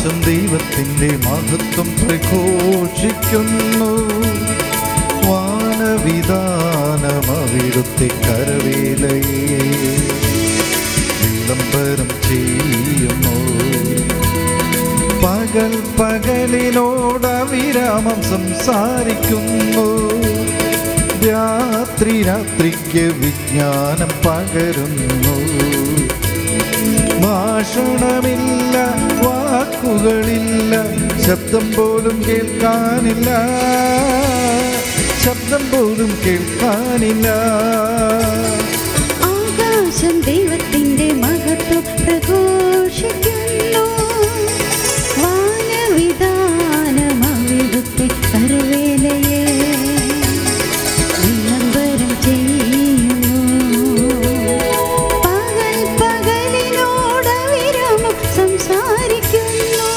ആകാശം ദൈവത്തിൻ്റെ മഹത്വം പ്രഘോഷിക്കുന്നു. വാനവിധാനം അവിടുത്തെ കരവേലയെ വിളംബരം ചെയ്യുന്നു. പകൽ പകലിനോട് അവിരാമം സംസാരിക്കുന്നു. രാത്രി രാത്രിക്ക് വിജ്ഞാനം പകരുന്നു. ഭാഷണമില്ല, വാക്കുകളില്ല, ശബ്ദം പോലും കേൾക്കാനില്ല, ശബ്ദം പോലും കേൾക്കാനില്ല. ആകാശം ദൈവത്തിൻ്റെ മഹത്വം പ്രഘോഷിക്കുന്നു. വാനവിധാനം അവിടുത്തെ കരവേലയെ വിളംബരം ചെയ്യുന്നു. പകൽ പകലിനോട് അവിരാമം സംസാരിക്കുന്നു.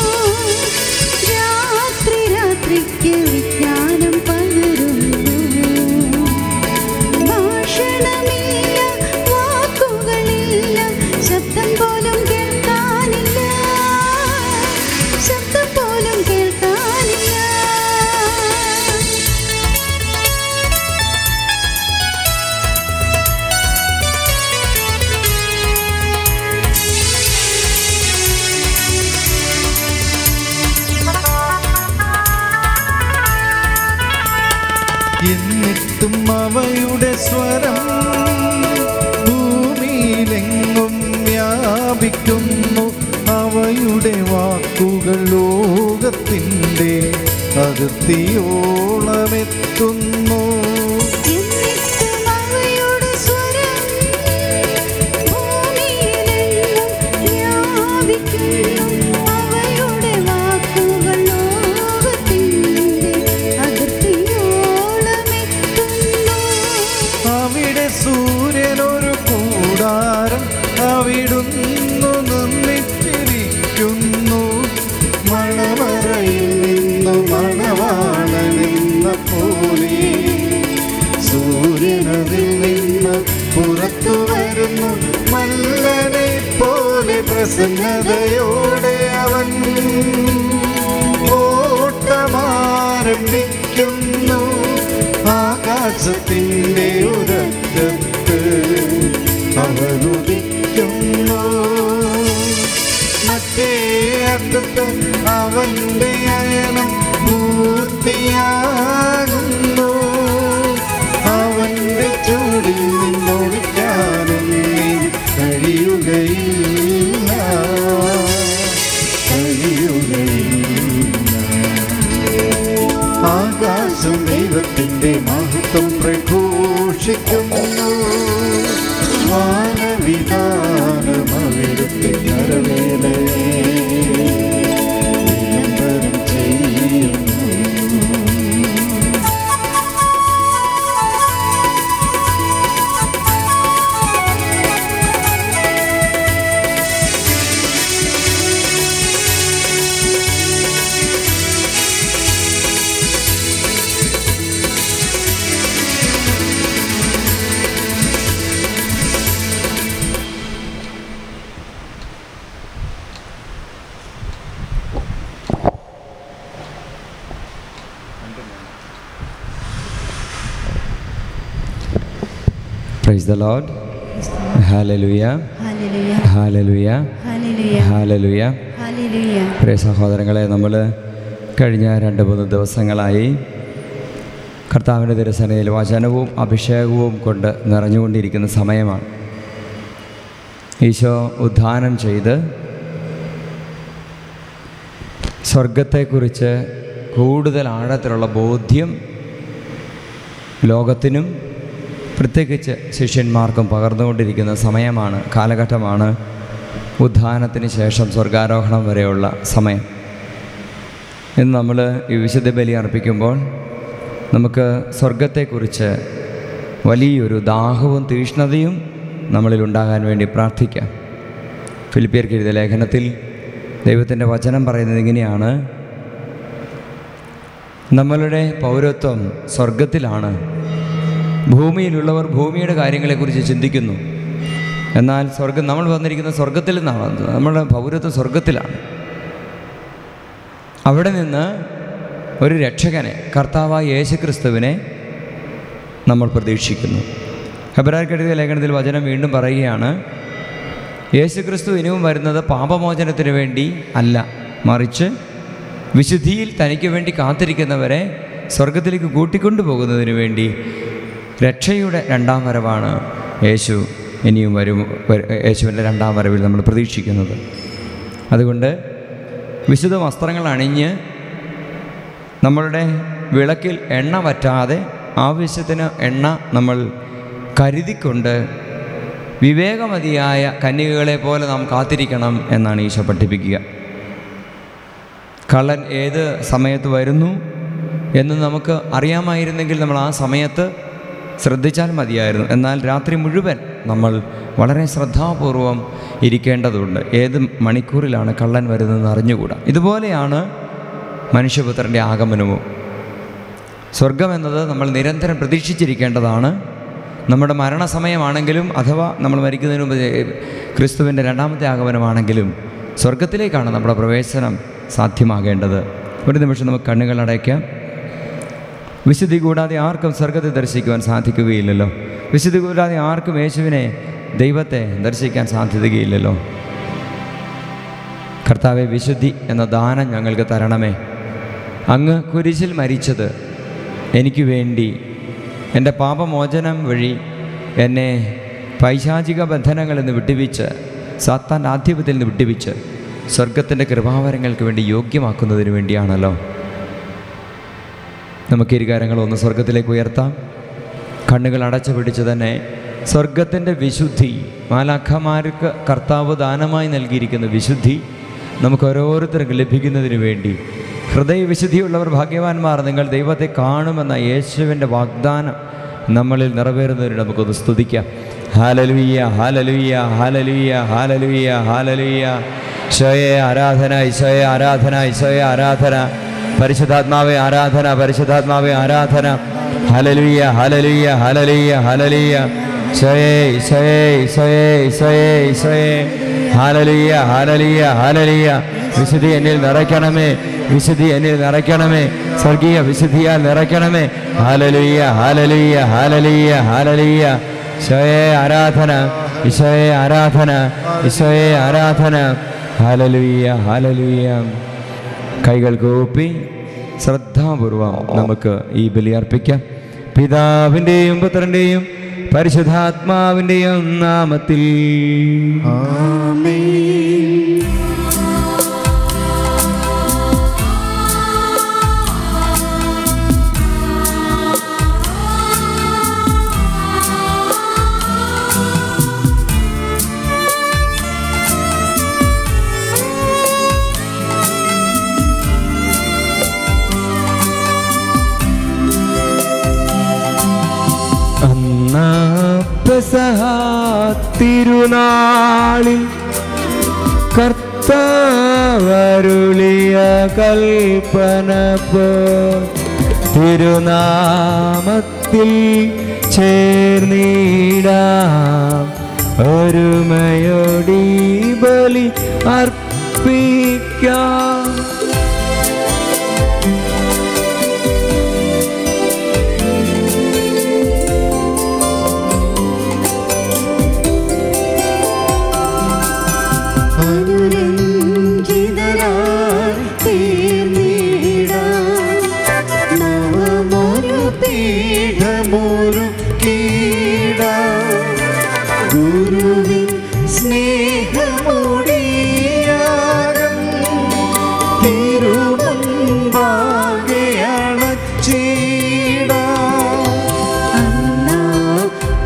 രാത്രി രാത്രിക്ക് വിജ്ഞാനം പകരുന്നു. ഭാഷണമില്ല, വാക്കുകളില്ല, ശബ്ദം പോലും കേൾക്കാനില്ല, ശബ്ദം പോലും കേൾക്കാനില്ല. എന്നിട്ടും അവയുടെ സ്വരം ഭൂമിയിലെങ്ങും വ്യാപിക്കുന്നു. അവയുടെ വാക്കുകൾ ലോകത്തിൻ്റെ അതിർത്തിയോളമെത്തുന്നു. എന്നിട്ടും അവയുടെ സ്വരം ഭൂമിയിലെങ്ങും വ്യാപിക്കുന്നു. അവയുടെ വാക്കുകൾ ലോകത്തിൻ്റെ അതിർത്തിയോളമെത്തുന്നു. അവിടെ സൂര്യനൊരു കൂടാരം അവിടുന്ന് നിർമ്മിച്ചിരിക്കുന്നു. മണവറയിൽ നിന്നു മണവാളനെന്ന പോലെ സൂര്യനതിൽ നിന്ന് പുറത്തു വരുന്നു. മല്ലനെ പോലെ പ്രസന്നതയോടെ അവൻ ഓട്ടമാരംഭിക്കുന്നു. ആകാശത്തിൻ്റെ ഉരറ്റത്ത് അവനുദിക്കുന്നു. മറ്റേ അറ്റത്ത് അവൻ്റെ അയനം പൂർത്തിയാകുന്നു. അവൻ്റെ ചൂടിൽ നിന്നൊളിക്കാനും കഴിയുകയില്ല, കഴിയുകയില്ല. ആകാശം ദൈവത്തിൻ്റെ മഹത്വം പ്രഘോഷിക്കുന്നു. വാനവിധാനം അവിടുത്തെ കരവേലയെ വിളംബരം ചെയ്യുന്നു. Praise the Lord. Hallelujah. Hallelujah. Hallelujah. Hallelujah. Hallelujah. Hallelujah. പ്രിയ സഹോദരങ്ങളെ, നമ്മൾ കഴിഞ്ഞ 2-3 ദിവസങ്ങളായി കർത്താവിൻ്റെ തിരുസന്നിധിയിൽ വചനവും അഭിഷേകവും കൊണ്ട് നിറഞ്ഞുകൊണ്ടിരിക്കുന്ന സമയമാണ്. ഈശോ ഉദ്ധാനം ചെയ്ത് സ്വർഗത്തെക്കുറിച്ച് കൂടുതൽ ആഴത്തിലുള്ള ബോധ്യം ലോകത്തിനും പ്രത്യേകിച്ച് ശിഷ്യന്മാർക്കും പകർന്നുകൊണ്ടിരിക്കുന്ന സമയമാണ്, കാലഘട്ടമാണ് ഉദ്ധാനത്തിന് ശേഷം സ്വർഗാരോഹണം വരെയുള്ള സമയം. ഇന്ന് നമ്മൾ ഈ വിശുദ്ധ ബലി അർപ്പിക്കുമ്പോൾ നമുക്ക് സ്വർഗത്തെക്കുറിച്ച് വലിയൊരു ദാഹവും തീഷ്ണതയും നമ്മളിലുണ്ടാകാൻ വേണ്ടി പ്രാർത്ഥിക്കാം. ഫിലിപ്പിയർക്ക് എഴുതിയ ലേഖനത്തിൽ ദൈവത്തിൻ്റെ വചനം പറയുന്നത് ഇങ്ങനെയാണ്: നമ്മളുടെ പൗരത്വം സ്വർഗത്തിലാണ്. ഭൂമിയിലുള്ളവർ ഭൂമിയുടെ കാര്യങ്ങളെക്കുറിച്ച് ചിന്തിക്കുന്നു. എന്നാൽ നമ്മൾ വന്നിരിക്കുന്ന സ്വർഗത്തിൽ നിന്നാണ്. നമ്മുടെ പൗരത്വം സ്വർഗത്തിലാണ്. അവിടെ നിന്ന് ഒരു രക്ഷകനെ, കർത്താവായ യേശുക്രിസ്തുവിനെ നമ്മൾ പ്രതീക്ഷിക്കുന്നു. ഹെബ്രായർക്കെഴുതിയ ലേഖനത്തിൽ വചനം വീണ്ടും പറയുകയാണ്, യേശുക്രിസ്തു ഇനിയും വരുന്നത് പാപമോചനത്തിന് വേണ്ടി അല്ല, മറിച്ച് വിശുദ്ധിയിൽ തനിക്ക് വേണ്ടി കാത്തിരിക്കുന്നവരെ സ്വർഗത്തിലേക്ക് കൂട്ടിക്കൊണ്ടുപോകുന്നതിന് വേണ്ടി രക്ഷയുടെ രണ്ടാം വരവാണ് യേശു ഇനിയും യേശുവിൻ്റെ രണ്ടാം വരവിൽ നമ്മൾ പ്രതീക്ഷിക്കുന്നത്. അതുകൊണ്ട് വിശുദ്ധ വസ്ത്രങ്ങൾ അണിഞ്ഞ് നമ്മളുടെ വിളക്കിൽ എണ്ണ വറ്റാതെ ആവശ്യത്തിന് എണ്ണ നമ്മൾ കരുതിക്കൊണ്ട് വിവേകമതിയായ കന്യകകളെ പോലെ നാം കാത്തിരിക്കണം എന്നാണ് ഈശോ പഠിപ്പിക്കുക. കള്ളൻ ഏത് സമയത്ത് വരുന്നു എന്ന് നമുക്ക് അറിയാമായിരുന്നെങ്കിൽ നമ്മൾ ആ സമയത്ത് ശ്രദ്ധിച്ചാൽ മതിയായിരുന്നു. എന്നാൽ രാത്രി മുഴുവൻ നമ്മൾ വളരെ ശ്രദ്ധാപൂർവം ഇരിക്കേണ്ടതുണ്ട്. ഏത് മണിക്കൂറിലാണ് കള്ളൻ വരുന്നതെന്ന് അറിഞ്ഞുകൂടാ. ഇതുപോലെയാണ് മനുഷ്യപുത്രൻ്റെ ആഗമനവും. സ്വർഗം എന്നത് നമ്മൾ നിരന്തരം പ്രതീക്ഷിച്ചിരിക്കേണ്ടതാണ്. നമ്മുടെ മരണസമയമാണെങ്കിലും അഥവാ നമ്മൾ മരിക്കുന്നതിന് മുമ്പ് ക്രിസ്തുവിൻ്റെ രണ്ടാമത്തെ ആഗമനമാണെങ്കിലും സ്വർഗത്തിലേക്കാണ് നമ്മുടെ പ്രവേശനം സാധ്യമാകേണ്ടത്. ഒരു നിമിഷം നമുക്ക് കണ്ണുകൾ അടയ്ക്കാം. വിശുദ്ധി കൂടാതെ ആർക്കും സ്വർഗത്തെ ദർശിക്കുവാൻ സാധിക്കുകയില്ലല്ലോ. വിശുദ്ധി കൂടാതെ ആർക്കും യേശുവിനെ, ദൈവത്തെ ദർശിക്കാൻ സാധിക്കുകയില്ലല്ലോ. കർത്താവെ, വിശുദ്ധി എന്ന ദാനം ഞങ്ങൾക്ക് തരണമേ. അങ്ങ് കുരിശിൽ മരിച്ചത് എനിക്ക് വേണ്ടി, എൻ്റെ പാപമോചനം വഴി എന്നെ പൈശാചിക ബന്ധനങ്ങളിൽ നിന്ന് വിട്ടുവീച്ച്, സാത്താൻ്റെ ആധിപത്യത്തിൽ നിന്ന് വിട്ടുവീച്ച് സ്വർഗത്തിൻ്റെ കൃപാവരങ്ങൾക്ക് വേണ്ടി യോഗ്യമാക്കുന്നതിന് വേണ്ടിയാണല്ലോ. നമുക്ക് ഇരുകാരങ്ങളൊന്ന് സ്വർഗത്തിലേക്ക് ഉയർത്താം. കണ്ണുകൾ അടച്ചു പിടിച്ച് തന്നെ സ്വർഗത്തിൻ്റെ വിശുദ്ധി, മാലാഖമാർക്ക് കർത്താവ് ദാനമായി നൽകിയിരിക്കുന്ന വിശുദ്ധി നമുക്ക് ഓരോരുത്തർക്കും ലഭിക്കുന്നതിന് വേണ്ടി, ഹൃദയവിശുദ്ധിയുള്ളവർ ഭാഗ്യവാന്മാർ, നിങ്ങൾ ദൈവത്തെ കാണുമെന്ന യേശുവിൻ്റെ വാഗ്ദാനം നമ്മളിൽ നിറവേറുന്നതിന് നമുക്കൊന്ന് സ്തുതിക്കാം. ഹല്ലേലൂയ, ഹല്ലേലൂയ, ഹല്ലേലൂയ, ഹല്ലേലൂയ, ഹല്ലേലൂയ. ഈശോയെ ആരാധന, ഈശോയെ ആരാധന, ഈശോയെ ആരാധന. പരിശുദ്ധാത്മാവേ ആരാധന, പരിശുദ്ധാത്മാവേ ആരാധന. ഹല്ലേലൂയ, ഹല്ലേലൂയ, ഹല്ലേലൂയ, ഹല്ലേലൂയ. ഈശോയെ, ഈശോയെ, ഈശോയെ, ഈശോയെ, ഈശോയെ. ഹല്ലേലൂയ, ഹല്ലേലൂയ, ഹല്ലേലൂയ. വിശുദ്ധി എന്നിൽ നിറയ്ക്കണമേ, വിശുദ്ധി എന്നിൽ നിറയ്ക്കണമേ, സ്വർഗീയ വിശുദ്ധിയാൽ നിറയ്ക്കണമേ. ഹല്ലേലൂയ, ഹല്ലേലൂയ, ഹല്ലേലൂയ, ഹല്ലേലൂയ. ഈശോയെ ആരാധന, ഈശോയെ ആരാധന, ഈശോയെ ആരാധന. Hallelujah, hallelujah. കൈകൾ കൂപ്പി ശ്രദ്ധാപൂർവം നമുക്ക് ഈ ബലി അർപ്പിക്കാം. പിതാവിൻ്റെയും പുത്രൻ്റെയും പരിശുദ്ധാത്മാവിൻ്റെയും നാമത്തിൽ ആമേൻ. പെസഹ തിരുനാളിൽ കർത്താവരുളിയ കൽപ്പന പോൽ തിരുനാമത്തിൽ ചേർന്നിടാം, ഒരുമയോടി ബലി അർപ്പിക്കാം. ഗുരുവിൻ സ്നേഹമോടിയാകം തിരുമുൻപാകെ അണച്ചിടാം.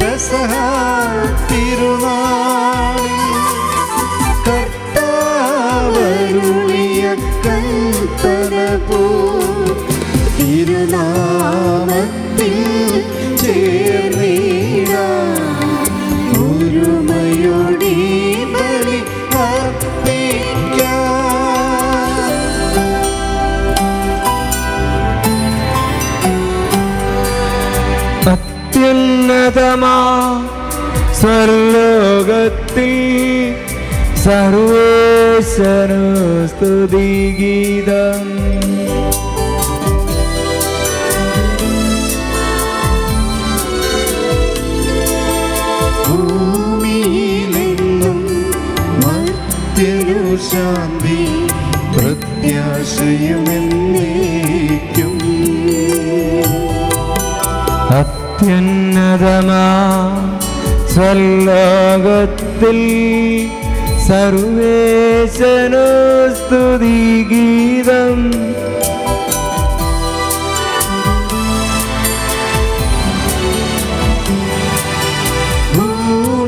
പെസഹ തിരുനാളിൽ കർത്താവരുളിയ കൽപ്പന പോൽ തിരുനാമത്തിൽ ചേർന്നിടാം, ഒരുമയോടെ ബലി അർപ്പിക്കാം. അത്യുന്നതമാ സ്വർലോകത്തിൽ സർവേശ്വരനു സ്തുതിഗീതം. ഭൂമിയിലെങ്ങും മർത്യനു ശാന്തി പ്രത്യാശയുമെന്നേക്കും. അത്യുന്നതമാ സ്വലോകത്തിൽ സർവേശ്വരനു സ്തുതിഗീതം.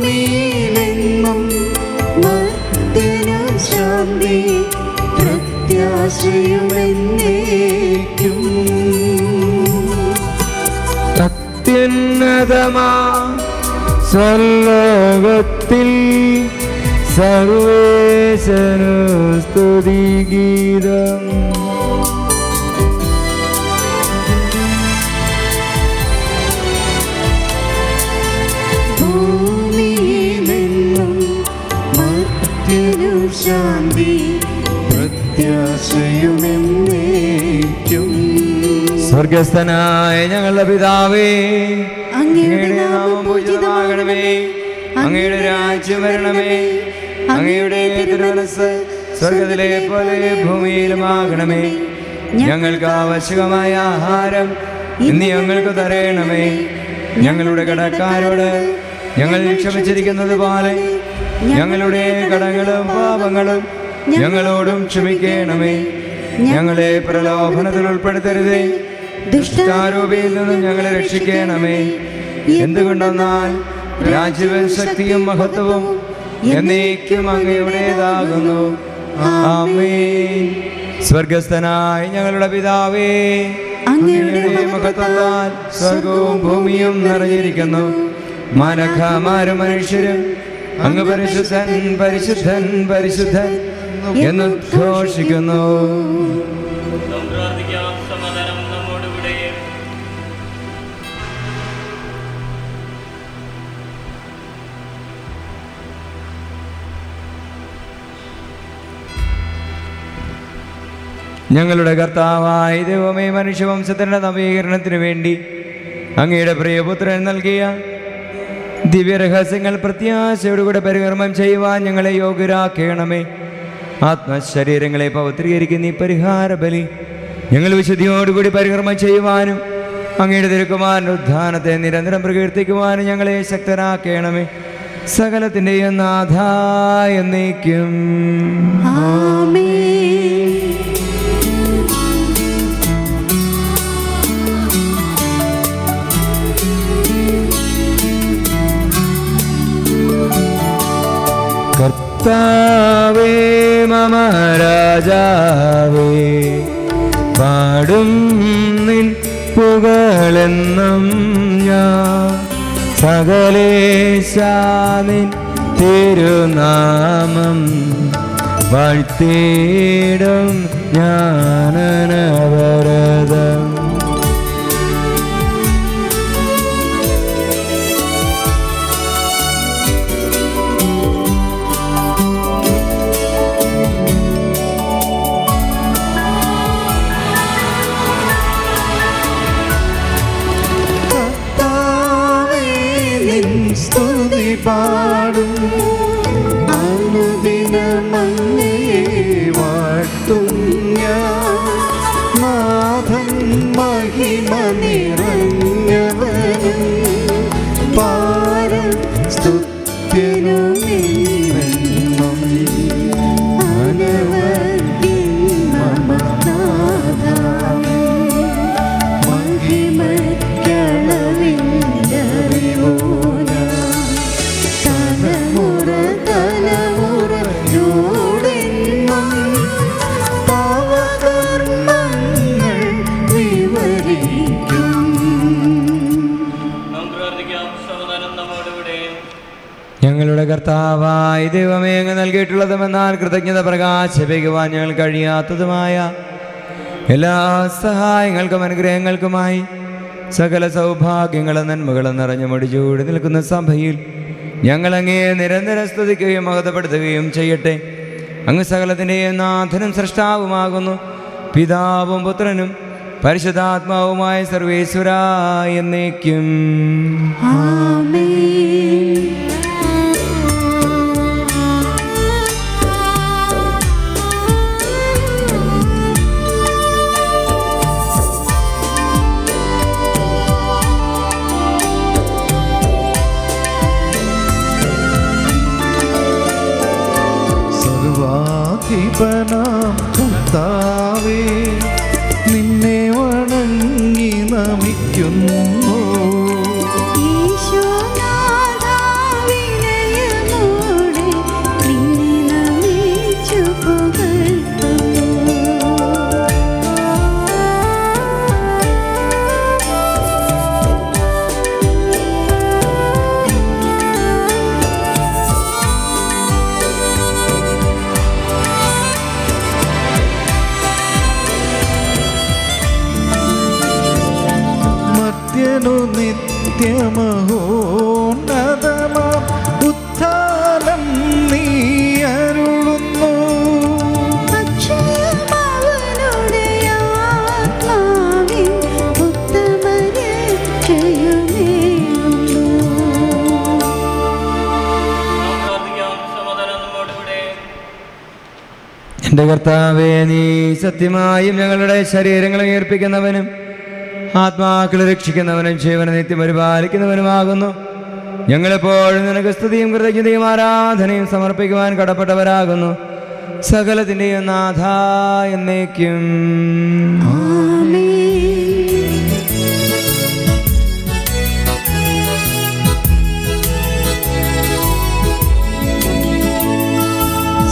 ഭൂമിയിലെങ്ങും മർത്യനു ശാന്തി പ്രത്യാശയുമെന്നേക്കും. അത്യുന്നതമാ സ്വലോകത്തിൽ സർവേശ്വരനു സ്തുതിഗീതം. ഭൂമിയിലെങ്ങും മർത്യനു ശാന്തി പ്രത്യാശയുമെന്നേക്കും. സ്വർഗസ്ഥനായ ഞങ്ങളുടെ പിതാവേ, അങ്ങയുടെ നാമം പൂജിതമാകണമേ, അങ്ങയുടെ രാജ്യം വരണമേ, അങ്ങയുടെ തിരുമനസ്സ് സ്വർഗത്തിലെ പോലെ ഭൂമിയിലുമാകണമേ. ഞങ്ങൾക്ക് ആവശ്യമായ ആഹാരം ഇന്ന് ഞങ്ങൾക്ക് തരയണമേ. ഞങ്ങളുടെ കടക്കാരോട് ഞങ്ങൾ ക്ഷമിച്ചിരിക്കുന്നത് പോലെ ഞങ്ങളുടെ കടങ്ങളും പാപങ്ങളും ഞങ്ങളോടും ക്ഷമിക്കണമേ. ഞങ്ങളെ പ്രലോഭനത്തിൽ ഉൾപ്പെടുത്തരുതേ, ദുഷ്ടാരൂപിയിൽ നിന്നും ഞങ്ങളെ രക്ഷിക്കണമേ. എന്തുകൊണ്ടെന്നാൽ രാജ്യവും ശക്തിയും മഹത്വവും എന്നേക്കും അങ്ങയുടേതാകുന്നു. ആമേൻ. സ്വർഗസ്ഥനായ ഞങ്ങളുടെ പിതാവേ, അങ്ങയുടെ മഹത്വത്താൽ സ്വർഗവും ഭൂമിയും നിറഞ്ഞിരിക്കുന്നു. മാനവന്മാരും മനുഷ്യരും അങ്ങ് പരിശുദ്ധൻ പരിശുദ്ധൻ പരിശുദ്ധൻ എന്ന് ഘോഷിക്കുന്നു. ഞങ്ങളുടെ കർത്താവായ ദൈവമേ, മനുഷ്യവംശത്തിൻ്റെ നവീകരണത്തിന് വേണ്ടി അങ്ങയുടെ പ്രിയപുത്രൻ നൽകിയ ദിവ്യരഹസ്യങ്ങൾ പ്രത്യാശയോടുകൂടെ പരികർമ്മം ചെയ്യുവാൻ ഞങ്ങളെ യോഗ്യരാക്കണമേ. ആത്മശരീരങ്ങളെ പവിത്രീകരിക്കുന്ന ഈ പരിഹാര ബലി ഞങ്ങൾ വിശുദ്ധിയോടുകൂടി പരികർമ്മം ചെയ്യുവാനും അങ്ങയുടെ തിരുക്കുമാരൻ്റെ ഉദ്ധാനത്തെ നിരന്തരം പ്രകീർത്തിക്കുവാനും ഞങ്ങളെ ശക്തരാക്കണമേ. സകലത്തിൻ്റെയും നാഥാ എന്നേക്കും. കർത്താവേ മമ രാജാവേ, പാടും നിൻ പുകഴെന്നും ഞാൻ. സകലേശാ നിൻ തിരുനാമം വാഴ്ത്തിയിടും ഞാനനവരതം. സ്തുതി പാടും അനുദിനമങ്ങേ വാഴ്ത്തും ഞാൻ. നാഥൻ മഹിമ നിറഞ്ഞവനും പാരം സ്തുത്യനുമെന്നും അനവധ്യൻ മമ നാഥ. മഹിമയ്ക്കളവില്ലറിവോ ഞങ്ങളുടെ കർത്താവായ ദൈവമേ, അങ്ങ് നൽകിയിട്ടുള്ളതുമെന്നാൽ കൃതജ്ഞത പ്രകാശിപ്പിക്കുവാൻ ഞങ്ങൾ കഴിയാത്തതുമായ എല്ലാ സഹായങ്ങൾക്കും അനുഗ്രഹങ്ങൾക്കുമായി സകല സൗഭാഗ്യങ്ങളും നന്മകളും നിറഞ്ഞു മുടിച്ചൂടി നിൽക്കുന്ന സഭയിൽ ഞങ്ങൾ അങ്ങയെ നിരന്തരം സ്തുതിക്കുകയും മഹത്വപ്പെടുത്തുകയും ചെയ്യട്ടെ. അങ്ങ് സകലത്തിൻ്റെയും നാഥനും സൃഷ്ടാവുമാകുന്നു. പിതാവും പുത്രനും പരിശുദ്ധാത്മാവുമായ സർവേശ്വരാ എന്നേക്കും. സർവാധിപനാം കർത്താവേ, നിന്നെ വണങ്ങി നമിക്കുന്നു. നിത്യമഹോന്നതമാം ഉത്ഥാനം നീ അരുളുന്നു. എൻ്റെ കർത്താവേ, നീ സത്യമായും ഞങ്ങളുടെ ശരീരങ്ങളെ ഉയർപ്പിക്കുന്നവനും ആത്മാക്കളെ രക്ഷിക്കുന്നവനും ജീവനെ നിത്യം പരിപാലിക്കുന്നവനുമാകുന്നു. ഞങ്ങളെപ്പോഴും നിനക്ക് സ്തുതിയും കൃതജ്ഞതയും ആരാധനയും സമർപ്പിക്കുവാൻ കടപ്പെട്ടവരാകുന്നു. സകലത്തിൻ്റെയും നാഥ എന്നേക്കും.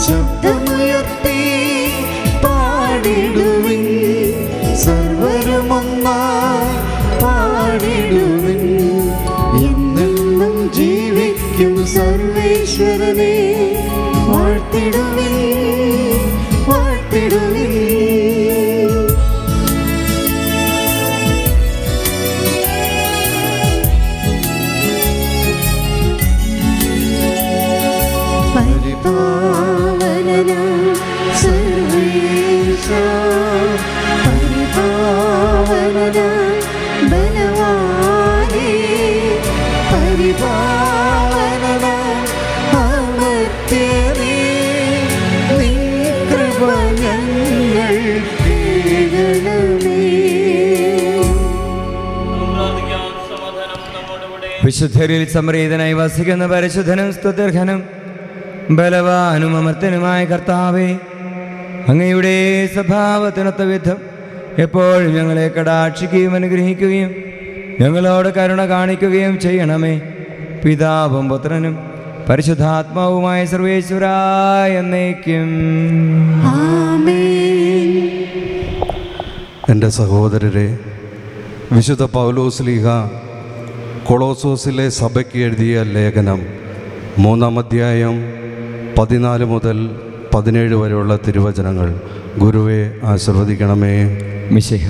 ശബ്ദമുയർത്തി പാടിടുവിൻ, സർവരുമൊന്നായി പാടിടുവിൻ. എന്നെന്നും ജീവിക്കും സർവേശ്വരനെ വാഴ്ത്തിടുവിൻ, വാഴ്ത്തിടുവിൻ. പരിപാവനനാം സർവേശ, പരിപാവനനാം ബലവാനേ, പരിപാവനനാം അമർത്യനേ, നിൻ കൃപ ഞങ്ങൾ കേൾക്കണമേ. വിശുദ്ധരിൽ സംപ്രീതനായി വസിക്കുന്ന പരിശുദ്ധനും സ്തുത്യർഹനും ബലവാനും അമർത്തനുമായ കർത്താവേ, അങ്ങയുടെ സ്വഭാവത്തിനൊത്ത വിധം എപ്പോഴും ഞങ്ങളെ കടാക്ഷിക്കുകയും അനുഗ്രഹിക്കുകയും ഞങ്ങളോട് കരുണ കാണിക്കുകയും ചെയ്യണമേ. പിതാവും പുത്രനും പരിശുദ്ധാത്മാവുമായ സർവേശ്വരാ എന്നേക്കും. എൻ്റെ സഹോദരരെ, വിശുദ്ധ പൗലോസ്ലീഹ കൊളോസോസിലെ സഭയ്ക്ക് എഴുതിയ ലേഖനം 3-ാം അധ്യായം 14 മുതൽ 17 വരെയുള്ള തിരുവചനങ്ങൾ ഗുരുവെ ആശീർവദിക്കണമേ. മിശിഹ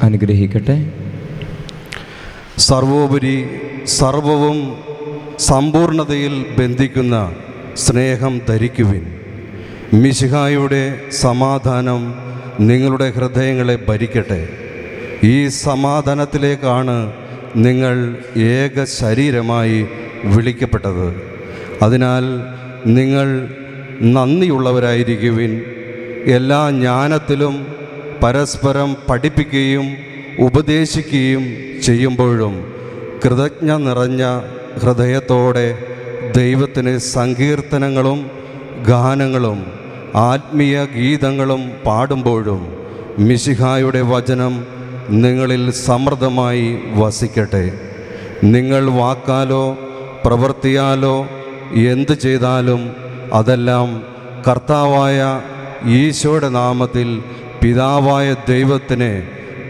അനുഗ്രഹിക്കട്ടെ. സർവോപരി സർവവും സമ്പൂർണതയിൽ ബന്ധിക്കുന്ന സ്നേഹം ധരിക്കുവിൻ. മിശിഹായുടെ സമാധാനം നിങ്ങളുടെ ഹൃദയങ്ങളെ ഭരിക്കട്ടെ. ഈ സമാധാനത്തിലേക്കാണ് നിങ്ങൾ ഏക ശരീരമായി വിളിക്കപ്പെട്ടത്. അതിനാൽ നിങ്ങൾ നന്ദിയുള്ളവരായിരിക്കുവിൻ. എല്ലാ ജ്ഞാനത്തിലും പരസ്പരം പഠിപ്പിക്കുകയും ഉപദേശിക്കുകയും ചെയ്യുമ്പോഴും കൃതജ്ഞ നിറഞ്ഞ ഹൃദയത്തോടെ ദൈവത്തിന് സങ്കീർത്തനങ്ങളും ഗാനങ്ങളും ആത്മീയ ഗീതങ്ങളും പാടുമ്പോഴും മിശിഹായുടെ വചനം നിങ്ങളിൽ സമൃദ്ധമായി വസിക്കട്ടെ. നിങ്ങൾ വാക്കാലോ പ്രവൃത്തിയാലോ എന്ത് ചെയ്താലും അതെല്ലാം കർത്താവായ ഈശോയുടെ നാമത്തിൽ പിതാവായ ദൈവത്തിന്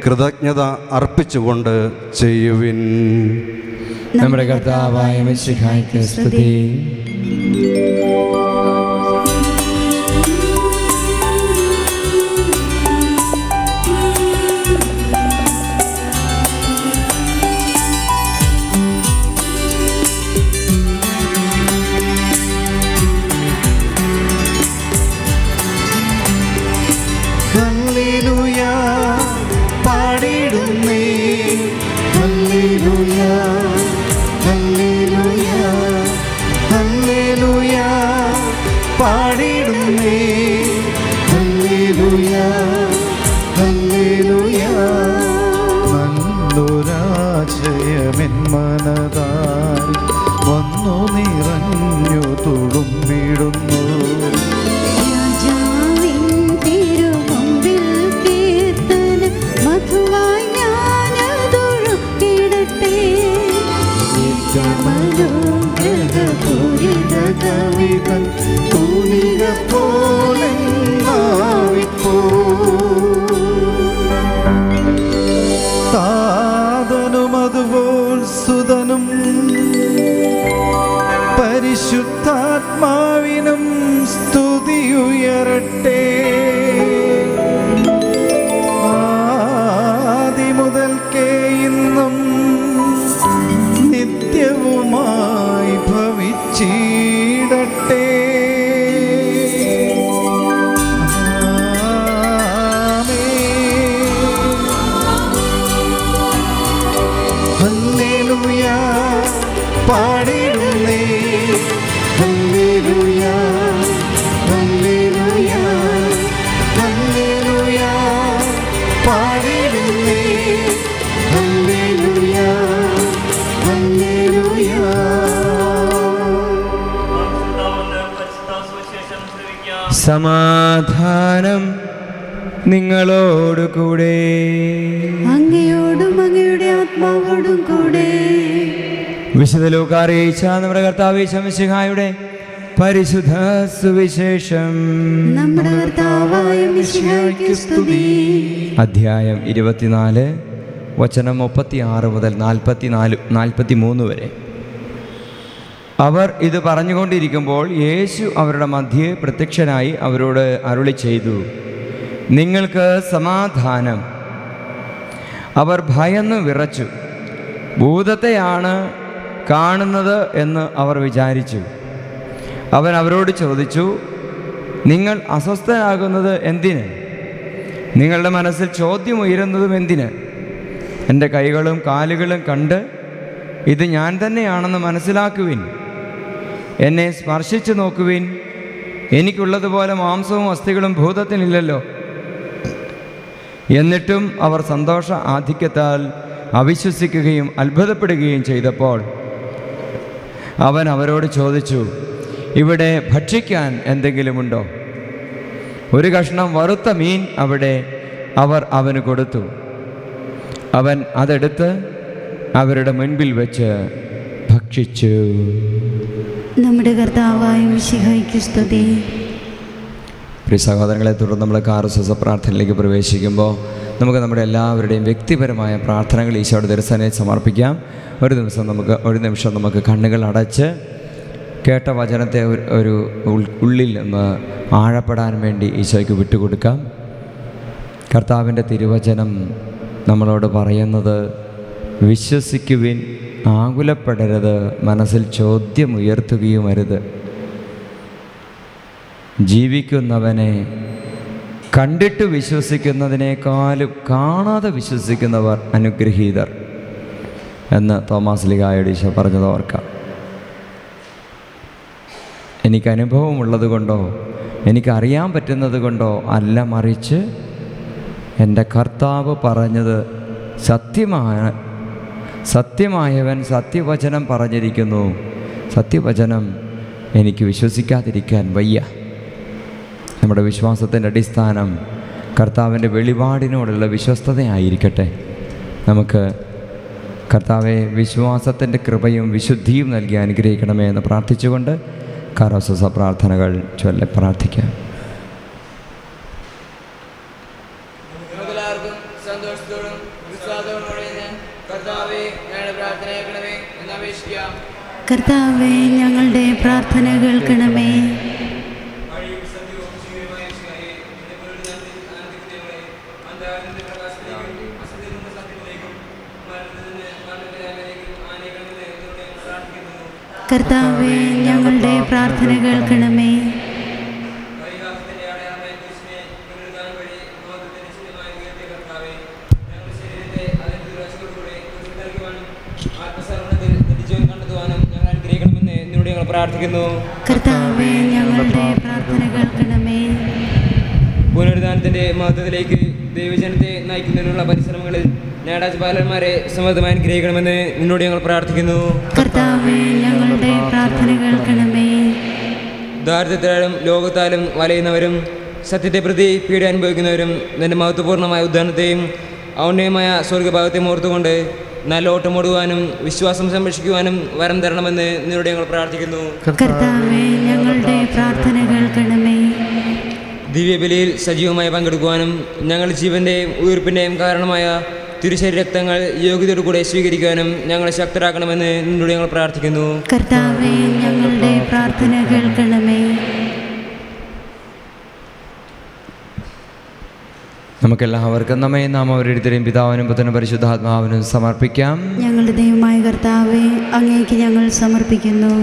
കൃതജ്ഞത അർപ്പിച്ചുകൊണ്ട് ചെയ്യുവിൻ. നമ്മുടെ കർത്താവായ മിശിഹായ്ക്ക് സ്തുതി. വന്നു നിറഞ്ഞു തുളുമ്പിടുന്നു. രാജാവിൻ തിരുമുമ്പിൽ കീർത്തന മധുവായി ഞാനതൊഴുക്കിടട്ടെ. മനോഗ്രഹപൂരിത കവിതൻ തൂലിക പോലെ താതനും അതുപോൽ സുതനും പരിശുദ്ധാത്മാവിനും സ്തുതിയുയരട്ടെ. ആദിമുതൽക്കേ ഇന്നും നിത്യവുമായി ഭവിച്ചിടട്ടെ. ഹല്ലേലൂയ പാടിടുന്നേ, ഹല്ലേലൂയ ഹല്ലേലൂയ ഹല്ലേലൂയ പാടിടുന്നേ, ഹല്ലേലൂയ ഹല്ലേലൂയ. സമാധാനം നിങ്ങളോടുകൂടെ. അങ്ങയോടും അങ്ങയുടെ ആത്മാവോടും കൂടെ. വിശുദ്ധ ലൂക്കാ അറിയിച്ച നമ്മുടെ കർത്താവ് യേശു മിശിഹായുടെ പരിശുദ്ധ സുവിശേഷം. നമ്മുടെ കർത്താവായ മിശിഹായ്ക്ക് സ്തുതി. അധ്യായം 24 വചനം 36 മുതൽ 43 വരെ. അവർ ഇത് പറഞ്ഞുകൊണ്ടിരിക്കുമ്പോൾ യേശു അവരുടെ മധ്യേ പ്രത്യക്ഷനായി അവരോട് അരുളി ചെയ്തു, നിങ്ങൾക്ക് സമാധാനം. അവർ ഭയന്ന് വിറച്ചു. ഭൂതത്തെയാണ് കാണുന്നത് എന്ന് അവർ വിചാരിച്ചു. അവൻ അവരോട് ചോദിച്ചു, നിങ്ങൾ അസ്വസ്ഥരാകുന്നത് എന്തിന്? നിങ്ങളുടെ മനസ്സിൽ ചോദ്യം ഉയരുന്നതും എന്തിന്? എൻ്റെ കൈകളും കാലുകളും കണ്ട് ഇത് ഞാൻ തന്നെയാണെന്ന് മനസ്സിലാക്കുവിൻ. എന്നെ സ്പർശിച്ചു നോക്കുവിൻ. എനിക്കുള്ളതുപോലെ മാംസവും അസ്ഥികളും ഭൂതത്തിനില്ലല്ലോ. എന്നിട്ടും അവർ സന്തോഷ ആധിക്യത്താൽ അവിശ്വസിക്കുകയും അത്ഭുതപ്പെടുകയും ചെയ്തപ്പോൾ അവൻ അവരോട് ചോദിച്ചു, ഇവിടെ ഭക്ഷിക്കാൻ എന്തെങ്കിലുമുണ്ടോ? ഒരു കഷ്ണം വറുത്ത മീൻ അവർ അവന് കൊടുത്തു. അവൻ അതെടുത്ത് അവരുടെ മുൻപിൽ വെച്ച് ഭക്ഷിച്ചു. നമ്മുടെ കർത്താവായ മിശിഹായ്ക്ക് സ്തുതി. പ്രിയ സഹോദരങ്ങളെ, തുടർന്ന് നമ്മൾ കാറുസ പ്രാർത്ഥനയിലേക്ക് പ്രവേശിക്കുമ്പോൾ നമുക്ക് നമ്മുടെ എല്ലാവരുടെയും വ്യക്തിപരമായ പ്രാർത്ഥനകൾ ഈശോയുടെ തിരുസന്നിധിയിൽ സമർപ്പിക്കാം. ഒരു നിമിഷം നമുക്ക് കണ്ണുകൾ അടച്ച് കേട്ട വചനത്തെ ഒരു ഉള്ളിൽ ഒന്ന് ആഴപ്പെടാൻ വേണ്ടി ഈശോയ്ക്ക് വിട്ടുകൊടുക്കാം. കർത്താവിൻ്റെ തിരുവചനം നമ്മളോട് പറയുന്നത്, വിശ്വസിക്കുവിൻ, ആകുലപ്പെടരുത്, മനസ്സിൽ ചോദ്യമുയർത്തുകയും അരുത്. ജീവിക്കുന്നവനെ കണ്ടിട്ട് വിശ്വസിക്കുന്നതിനേക്കാളും കാണാതെ വിശ്വസിക്കുന്നവർ അനുഗ്രഹീതർ എന്ന് തോമാസ് ലീഗായോട് ഈശോ പറഞ്ഞത് ഓർക്കാം. എനിക്ക് അനുഭവമുള്ളത് കൊണ്ടോ എനിക്കറിയാൻ പറ്റുന്നത് കൊണ്ടോ അല്ല, മറിച്ച് എൻ്റെ കർത്താവ് പറഞ്ഞത് സത്യമായവൻ സത്യവചനം പറഞ്ഞിരിക്കുന്നു. സത്യവചനം എനിക്ക് വിശ്വസിക്കാതിരിക്കാൻ വയ്യ. നമ്മുടെ വിശ്വാസത്തിൻ്റെ അടിസ്ഥാനം കർത്താവിൻ്റെ വെളിപാടിനോടുള്ള വിശ്വസ്തതയായിരിക്കട്ടെ. നമുക്ക് കർത്താവെ വിശ്വാസത്തിൻ്റെ കൃപയും വിശുദ്ധിയും നൽകി അനുഗ്രഹിക്കണമേ എന്ന് പ്രാർത്ഥിച്ചുകൊണ്ട് കാരോസ പ്രാർത്ഥനകൾ ചൊല്ലി പ്രാർത്ഥിക്കാം. കർത്താവേ, ഞങ്ങളുടെ പ്രാർത്ഥന കേൾക്കണമേ. കർത്താവേ, ഞങ്ങളുടെ പ്രാർത്ഥന കേൾക്കണമേ. കർത്താവേ, ഞങ്ങളുടെ പ്രാർത്ഥന കേൾക്കണമേ. പുനരുദ്ധാനത്തിന്റെ മഹത്വത്തിലേക്ക് ദൈവജനത്തെ നയിക്കുന്നതിനുള്ള പരിശ്രമങ്ങളിൽ ഞായറാഴ്ചപാലന്മാരെ സമൃദ്ധമായി അനുഗ്രഹിക്കണമെന്ന് നിന്നോട് ഞങ്ങൾ പ്രാർത്ഥിക്കുന്നു. കർത്താവേ, ഞങ്ങളുടെ പ്രാർത്ഥന കേൾക്കണമേ. ദാരിദ്ര്യത്താലും ലോകത്താലും വലയുന്നവരും സത്യത്തെ പ്രതി പീഡ അനുഭവിക്കുന്നവരും നിന്റെ മഹത്വപൂർണ്ണമായ ഉദ്ധാനത്തെയും ഔന്നയമായ സ്വർഗഭാഗത്തെയും ഓർത്തുകൊണ്ട് നല്ല ഓട്ടമോടുവാനും വിശ്വാസം സംരക്ഷിക്കുവാനും വരം തരണമെന്ന് നിന്നോട് ഞങ്ങൾ പ്രാർത്ഥിക്കുന്നു. കർത്താവേ, ഞങ്ങളുടെ പ്രാർത്ഥന കേൾക്കണമേ. ദിവ്യബലിയിൽ സജീവമായി പങ്കെടുക്കുവാനും ഞങ്ങൾ ജീവന്റെയും ഉയർപ്പിന്റെയും കാരണമായ തിരുശരീര രക്തങ്ങൾ യോഗ്യതയോടു കൂടെ സ്വീകരിക്കാനും ഞങ്ങളെ ശക്തരാക്കണമെന്ന് നിന്നോട് ഞങ്ങൾ പ്രാർത്ഥിക്കുന്നു. കർത്താവേ, ഞങ്ങളുടെ പ്രാർത്ഥന കേൾക്കണമേ. നമുക്കെല്ലാവർക്കും നമ്മെ നാം ഓരോരുത്തരെയും പിതാവിനും പുത്രനും പരിശുദ്ധാത്മാവിനും സമർപ്പിക്കാം. ഞങ്ങളുടെ ദൈവമായ കർത്താവേ, അങ്ങേക്ക് ഞങ്ങൾ സമർപ്പിക്കുന്നു.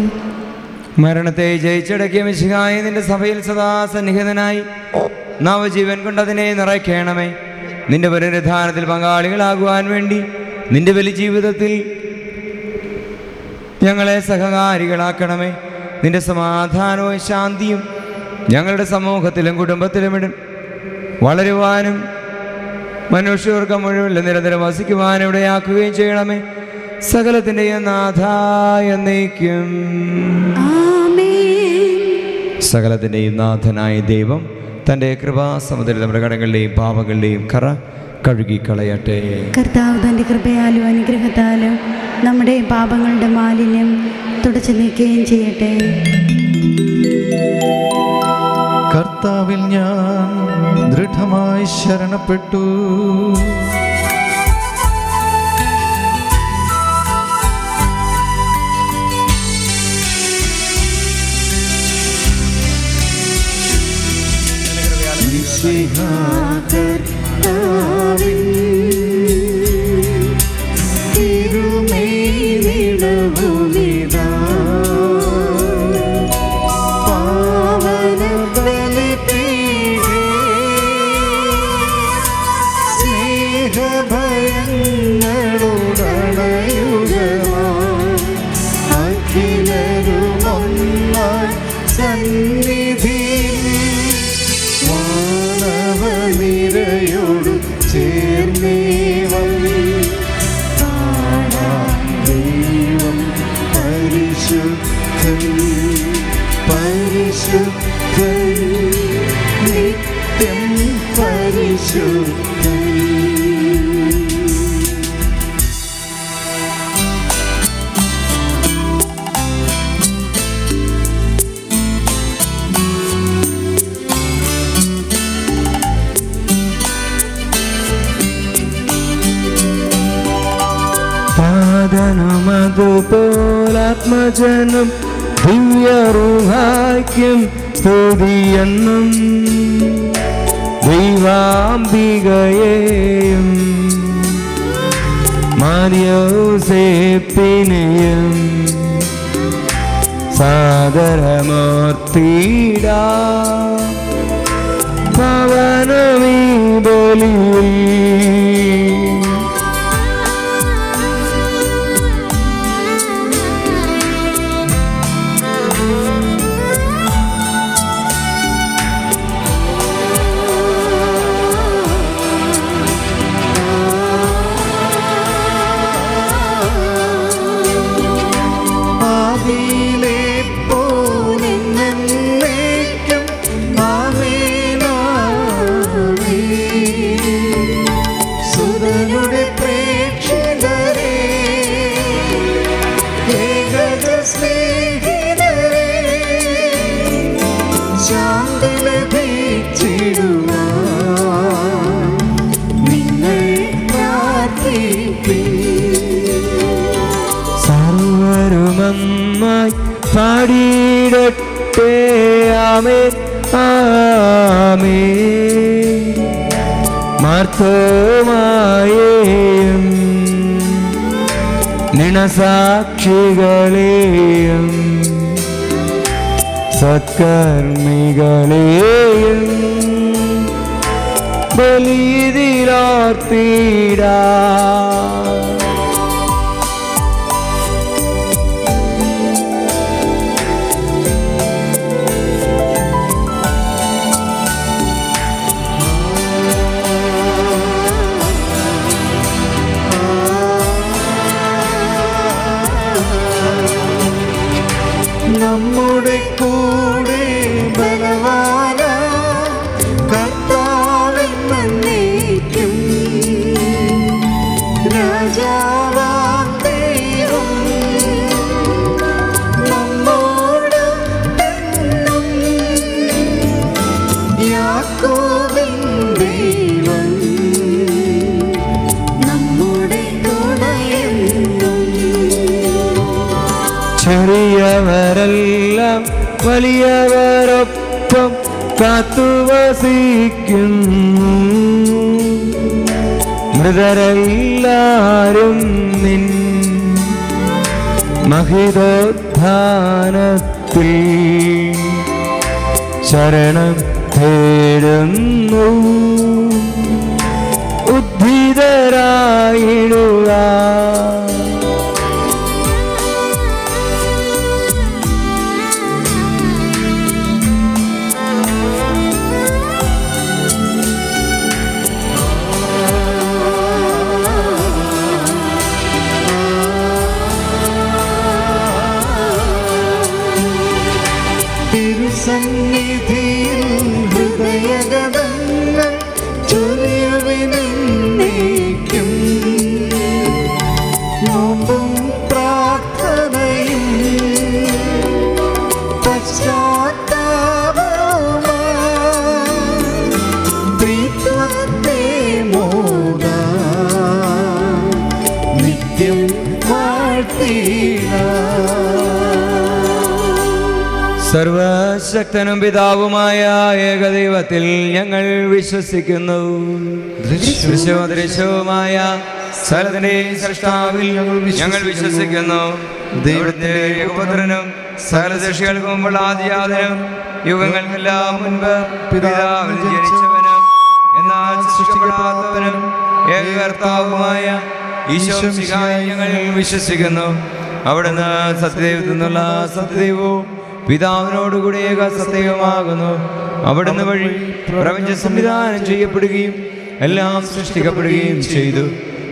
മരണത്തെ ജയിച്ചടക്കിയ മിശിഹായ നിന്റെ സഭയിൽ സദാ സന്നിഹിതനായി നവജീവൻ കൊണ്ട് അതിനെ നിറയ്ക്കണമേ. നിന്റെ പുനരുദ്ധാനത്തിൽ പങ്കാളികളാകുവാൻ വേണ്ടി നിന്റെ വലിയ ജീവിതത്തിൽ ഞങ്ങളെ സഹകാരികളാക്കണമേ. നിന്റെ സമാധാനവും ശാന്തിയും ഞങ്ങളുടെ സമൂഹത്തിലും കുടുംബത്തിലും വളരുവാനും മനുഷ്യർക്ക് മുഴുവൻ നിരന്തരം വസിക്കുവാനും ഇടയാക്കുകയും ചെയ്യണമേ. സകലത്തിൻ്റെയും നാഥായ എന്നേക്കും. സകലത്തിൻ്റെയും നാഥനായ ദൈവം തൻ്റെ കൃപാസമുദ്രത്തിൽ നമ്മുടെ കടങ്ങളുടെയും പാപങ്ങളുടെയും കറ കഴുകിക്കളയട്ടെ. കർത്താവ് തൻ്റെ കൃപയാലും അനുഗ്രഹത്താലും നമ്മുടെ പാപങ്ങളുടെ മാലിന്യം തുടച്ചു നീക്കുകയും ചെയ്യട്ടെ. കർത്താവിൽ ഞാൻ ദൃഢമായി ശരണപ്പെട്ടു. അതുപോലാത്മജനം ദിവ്യറുഹായ്ക്കും സ്തുതിയെന്നും ദൈവാംബികയെയും മാര്യോസേപ്പിനെയും സാദരമൂർത്തിടാ പവനമീ ബലിയിൽ പാടിയിടട്ടെ ആമേൻ ആമേൻ. മാർത്തോമായെയും നിണസാക്ഷികളെയും സത്കർമ്മികളെയും ബലിയിലാർത്തിടാ. നമ്മുടെ കൂടെ ബലവാന കർത്താവെന്നേക്കും രാജാവാം ദൈവം നമ്മോടൊപ്പം യാക്കോബിൻ ദൈവം നമ്മുടെ കൂടെയെന്നും. ചെറിയവരെല്ലാം വലിയവരൊപ്പം കാത്തുവസിക്കുന്നു. മൃതരെല്ലാരും നിൻ മഹിതോത്ഥാനത്തിൽ ശരണം തേടുന്നു. ഉദ്ധിതരായിടുക. തിരുസന്നിധിയിൽ ഹൃദയഗതങ്ങൾ ചൊരിയുവിനേക്കും. നോമ്പും പ്രാർത്ഥനയും പശ്ചാത്താപവുമായി ത്രിത്വത്തെ മോദാം നിത്യം വാഴ്ത്തിടാം. സർവശക്തനും പിതാവുമായ ഏകദൈവത്തിൽ ഞങ്ങൾ വിശ്വസിക്കുന്നു. ദൃശ്യവുമായ സകലത്തിന്റെയും സൃഷ്ടാവിൽ ഞങ്ങൾ വിശ്വസിക്കുന്നു. ദൈവത്തിന്റെ ഏകപുത്രനും സകല സൃഷ്ടികൾക്കും മുമ്പുള്ള ആദിജാതനും യുഗങ്ങൾക്കെല്ലാം മുൻപ് പിതാവിൽ ജനിച്ചവനും എന്നാൽ സൃഷ്ടിക്കപ്പെടാത്തവനും ഏകകർത്താവുമായ ഈശോ മിശിഹായെ ഞങ്ങൾ വിശ്വസിക്കുന്നു. അവിടുന്ന് സത്യദൈവത്തിൽ നിന്നുള്ള സത്യദൈവവും പിതാവിനോടുകൂടി ഏക സത്യമാകുന്നു. അവിടുന്ന് വഴി പ്രപഞ്ച സംവിധാനം ചെയ്യപ്പെടുകയും എല്ലാം സൃഷ്ടിക്കപ്പെടുകയും ചെയ്തു.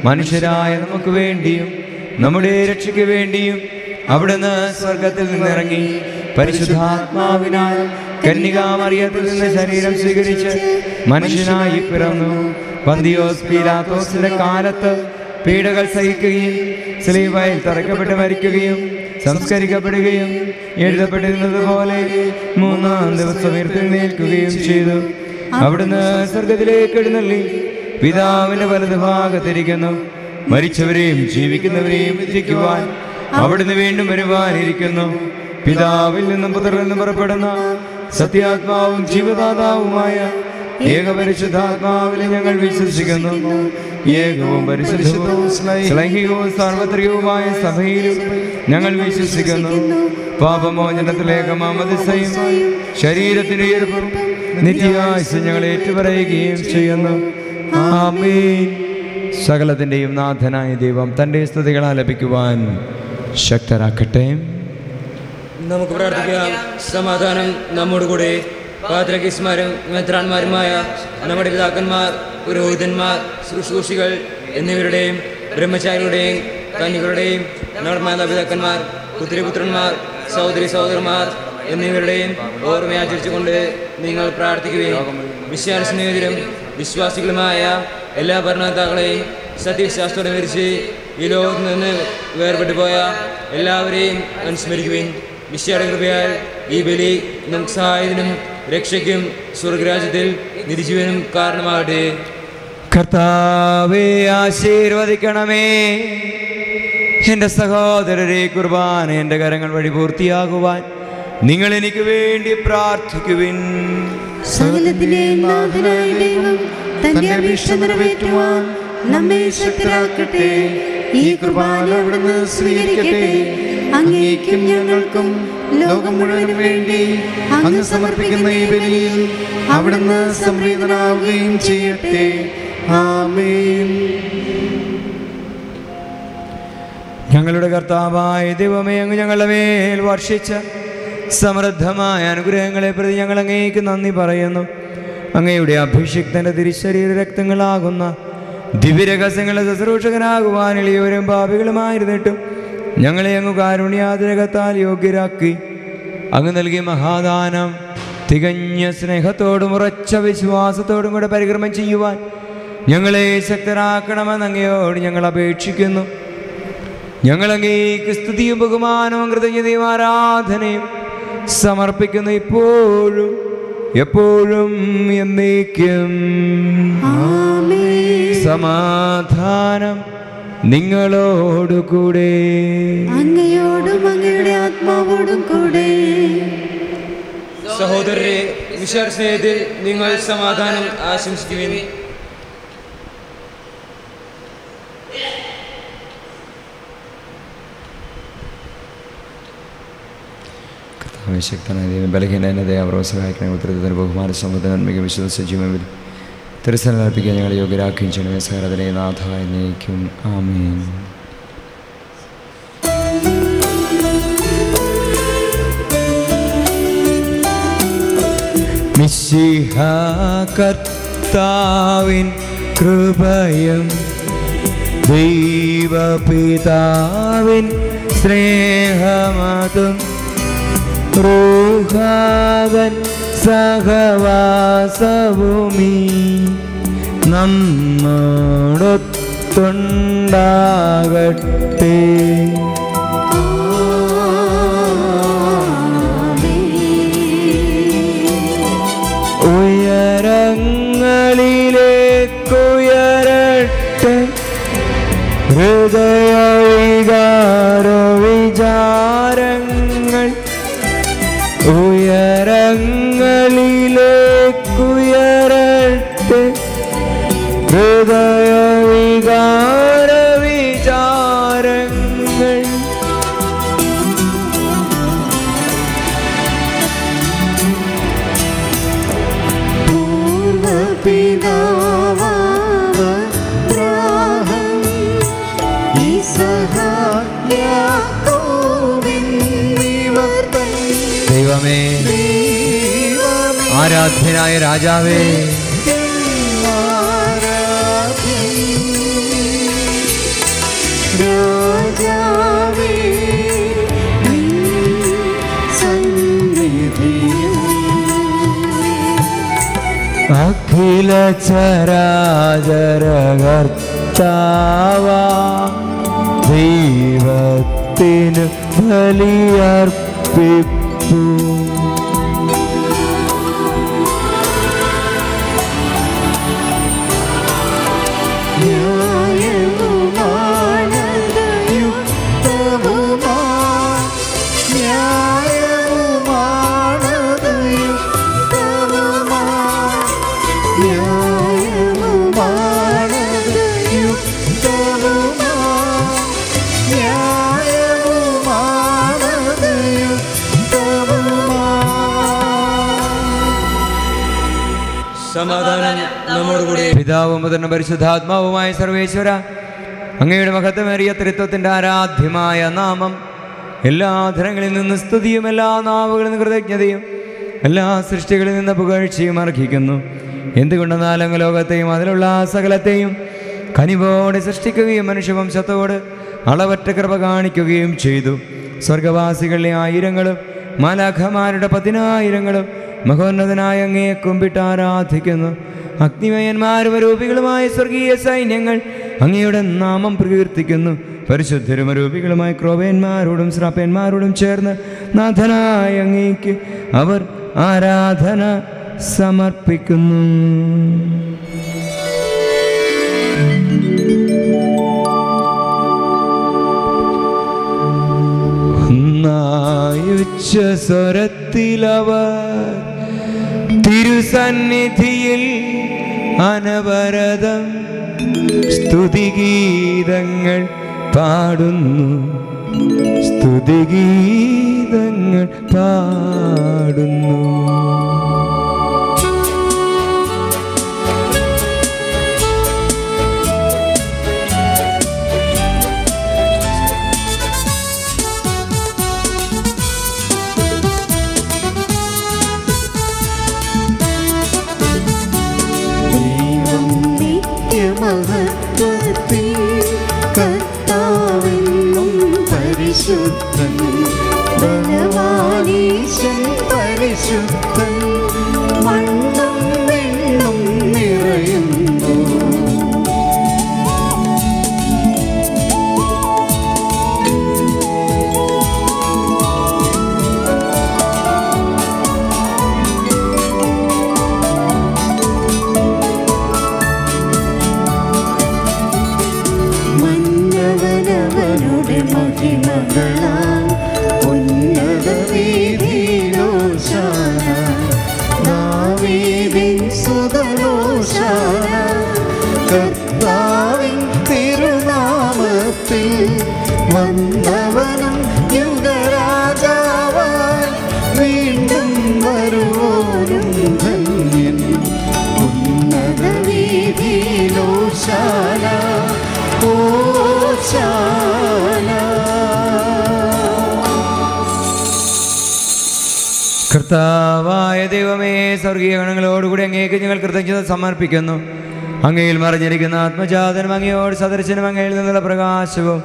മനുഷ്യരായ നമുക്ക് വേണ്ടിയും നമ്മുടെ രക്ഷയ്ക്ക് വേണ്ടിയും അവിടുന്ന് സ്വർഗത്തിൽ നിന്നിറങ്ങി പരിശുദ്ധാത്മാവിനാൽ കന്യകാമറിയത്തിൽ നിന്ന് ശരീരം സ്വീകരിച്ച് മനുഷ്യനായി പിറന്നു. പന്തിയോസ് പീലാത്തോസിന്റെ കാലത്ത് പീഡകൾ സഹിക്കുകയും സ്ലീബയിൽ തറയ്ക്കപ്പെട്ട് മരിക്കുകയും സംസ്കരിക്കപ്പെടുകയും എഴുതപ്പെട്ടിരുന്നത് പോലെ മൂന്നാം ദിവസം ഉയർത്തെഴുന്നേൽക്കുകയും ചെയ്തു. അവിടുന്ന് സ്വർഗത്തിലേക്ക് എഴുന്നള്ളി പിതാവിന്റെ വലതുഭാഗത്തിരിക്കുന്നു. മരിച്ചവരെയും ജീവിക്കുന്നവരെയും വിധിക്കുവാൻ അവിടുന്ന് വീണ്ടും വരുവാനിരിക്കുന്നു. പിതാവിൽ നിന്നും പുത്രനിൽ നിന്നും പുറപ്പെടുന്ന സത്യാത്മാവും ജീവദാതാവുമായ ഏകപരിശുദ്ധാത്മാവിൽ ഞങ്ങൾ വിശ്വസിക്കുന്നു. ഏകവും പരിശുദ്ധവും ശ്ലൈഹികവും സാർവത്രികവുമായ സഭയിലും ഞങ്ങൾ വിശ്വസിക്കുന്നു. പാപമോചനത്തിലേക്ക് മാമോദിസയും ശരീരത്തിന്റെ ഉയർപ്പും നിത്യായുസ്സും ഞങ്ങൾ ഏറ്റുപറയുകയും ചെയ്യുന്നു. ആമേൻ. സകലത്തിന്റെയും നാഥനായ ദൈവം തന്റെ സ്തുതികൾ ആലപിക്കുവാൻ ശക്തരാക്കട്ടെ. നമുക്ക് പ്രാർത്ഥിക്കാം. സമാധാനം നമ്മോട് കൂടെ. പാത്രികീസ്മാരും മെത്രാന്മാരുമായ നമ്മുടെ പിതാക്കന്മാർ, പുരോഹിതന്മാർ, ശുശ്രൂഷികൾ എന്നിവരുടെയും ബ്രഹ്മചാരികളുടെയും കന്യകളുടെയും നമ്മുടെ മാതാപിതാക്കന്മാർ, പുത്രിപുത്രന്മാർ, സഹോദരി സഹോദരന്മാർ എന്നിവരുടെയും ഓർമ്മയാചരിച്ചുകൊണ്ട് നിങ്ങൾ പ്രാർത്ഥിക്കുകയും വിശ്വാസസ്നേഹിതരും വിശ്വാസികളുമായ എല്ലാ ഭരണകർത്താക്കളെയും സത്യശാസ്ത്രം ധരിച്ച് ഈ ലോകത്ത് നിന്ന് വേർപെട്ടു പോയ എല്ലാവരെയും അനുസ്മരിക്കുകയും വിശ്വയുടെ കൃപയാൽ ഈ ബലി നമുക്ക് സഹായത്തിനും രക്ഷയ്ക്കും സ്വർഗരാജ്യത്തിൽ നിരീജീവനും കാരണമാകട്ടെ. കർത്താവേ, ആശീർവദിക്കണമേ. എൻ്റെ സഹോദരരെ, കുർബാന എൻ്റെ കരങ്ങൾ വഴി പൂർത്തിയാകുവാൻ നിങ്ങൾ എനിക്ക് വേണ്ടി പ്രാർത്ഥിക്കുവിൻ. സകലത്തിന്റെയും നാഥനായ ദൈവം തന്റെ അപേക്ഷ നിറവേറ്റുവാൻ നമ്മെ ശക്തരാക്കട്ടെ. ഈ കുർബാന അവിടുന്ന് സ്വീകരിക്കട്ടെ. അങ്ങേക്കും ഞങ്ങൾക്കും ലോകം മുഴുവനും വേണ്ടി അങ്ങ് സമർപ്പിക്കുന്ന ഈ ബലിയിൽ അവിടുന്ന് സംപ്രീതനാവുകയും ചെയ്യട്ടെ. ആമേൻ. ഞങ്ങളുടെ കർത്താവായ ദൈവമേ, അങ്ങ് ഞങ്ങളുടെ മേൽ വർഷിച്ച സമൃദ്ധമായ അനുഗ്രഹങ്ങളെ പ്രതി ഞങ്ങൾ അങ്ങേക്ക് നന്ദി പറയുന്നു. അങ്ങയുടെ അഭിഷിക്തന്റെ തിരുശരീര രക്തങ്ങളാകുന്ന ദിവ്യരഹസ്യങ്ങളുടെ ശുശ്രൂഷകനാകുവാൻ എളിയവരും പാപികളുമായിരുന്നിട്ടും ഞങ്ങളെ അങ്ങ് കാരുണ്യാതിരകത്താൽ യോഗ്യരാക്കി അങ്ങ് നൽകിയ മഹാദാനം തികഞ്ഞ സ്നേഹത്തോടും ഉറച്ച വിശ്വാസത്തോടും കൂടെ പരിക്രമം ചെയ്യുവാൻ ഞങ്ങളെ ശക്തരാക്കണമെന്ന് അങ്ങയോട് ഞങ്ങൾ അപേക്ഷിക്കുന്നു. ഞങ്ങളങ്ങേക്ക് സ്തുതിയും ബഹുമാനവും കൃതജ്ഞതയും ആരാധനയും സമർപ്പിക്കുന്നു, ഇപ്പോഴും എപ്പോഴും എന്നേക്കും. സമാധാനം നിങ്ങളോടുകൂടെ, അങ്ങയോടും അങ്ങയുടെ ആത്മാവോടും കൂടെ. സഹോദരരെ, വിശാല സ്നേഹത്തിൽ നിങ്ങൾ സമാധാനം ആശംസിക്കുവിൻ. ശക്തനായ ദൈവം ബലഹീനനെ ദയാവറവ് സഹായിക്കണേ. ഉത്തരത്തിന് ബഹുമാന സമുദ്രന്മയ്ക്ക് വിശുദ്ധ സജീവം തിരുസനർപ്പിക്കാൻ ഞങ്ങളെ യോഗ്യരാക്കുകയും ചെയ്യണമേ. സഹോദരനെ നാഥ എന്നേക്കും ആമേൻ. മിശിഹ കർത്താവിൻ കൃപയും ദൈവപിതാവിൻ സ്നേഹമതും റൂഹാവൻ സഹവാസഭൂമി നമ്മോടൊത്തുണ്ടാകട്ടെ. ഉയരങ്ങളിലേക്കുയരട്ടെ ഹൃദയവികാര വിചാരങ്ങൾ, ഉയരങ്ങളിലേക്കുയരട്ടെ ഹൃദയവികാര വിചാരങ്ങൾ. ദൈവമേ, ആരാധ്യനായ രാജാവേ, അഖില ചരാചര കർത്താവാ ദൈവത്തിന് ബലിയർപ്പിപ്പൂ. സമാധാനം നമ്മോടുകൂടെ. പിതാവും പുത്രനും പരിശുദ്ധാത്മാവുമായ സർവേശ്വര, അങ്ങയുടെ മഹത്വമേറിയ ത്രിത്വത്തിൻ്റെ ആരാധ്യമായ നാമം എല്ലാ ധനങ്ങളിൽ നിന്ന് സ്തുതിയും എല്ലാ നാവുകളിൽ നിന്ന് കൃതജ്ഞതയും എല്ലാ സൃഷ്ടികളിൽ നിന്ന് പുകഴ്ചയും അർഹിക്കുന്നു. എന്തുകൊണ്ടെന്നാൽ അങ്ങ് ലോകത്തെയും അതിലുള്ള സകലത്തെയും കനിവോടെ സൃഷ്ടിക്കുകയും മനുഷ്യവംശത്തോട് അളവറ്റ കൃപ കാണിക്കുകയും ചെയ്തു. സ്വർഗവാസികളിലെ ആയിരങ്ങളും മാലാഖമാരുടെ 10,000ങ്ങളും മഹോന്നതനായ അങ്ങയെ കുമ്പിട്ട് ആരാധിക്കുന്നു. അഗ്നിമയന്മാരും രൂപികളുമായ സ്വർഗീയ സൈന്യങ്ങൾ അങ്ങയുടെ നാമം പ്രകീർത്തിക്കുന്നു. പരിശുദ്ധരും രൂപികളുമായ ക്രോവേന്മാരോടും ശ്രാപ്പന്മാരോടും ചേർന്ന് നാഥനായ അങ്ങേക്ക് അവർ ആരാധന സമർപ്പിക്കുന്നു. ഒന്നായുച്ച സ്വരത്തിലവർ തിരുസന്നിധിയിൽ അനവരതം സ്തുതിഗീതങ്ങൾ പാടുന്നു, സ്തുതിഗീതങ്ങൾ പാടുന്നു. കർത്താവെന്നും പരിശുദ്ധൻ ബലവാൻ ഈശൻ പരിശുദ്ധൻ മണ്ണും വെണ്ണും നിറയുന്നു. മന്നവനവനുടെ മഹിമകളാൽ ഉന്നത വീഥിയിലോശാന, ദാവീദിൻ സുതനോശാന. കർത്താവിൻ തിരുനാമത്തിൽ വന്നവനും യുഗരാജാവായി വീണ്ടും വരുവോനും ധന്യൻ. ഉന്നത വീഥിയിലോശാന കർത്താവായ ദൈവമേ, സ്വർഗീയ ഗണങ്ങളോടുകൂടി അങ്ങേക്ക് ഞങ്ങൾ കൃതജ്ഞത സമർപ്പിക്കുന്നു. അങ്ങയിൽ മറിഞ്ഞിരിക്കുന്ന ആത്മജാതനും അങ്ങയോട് സദൃശനും അങ്ങയിൽ നിന്നുള്ള പ്രകാശവും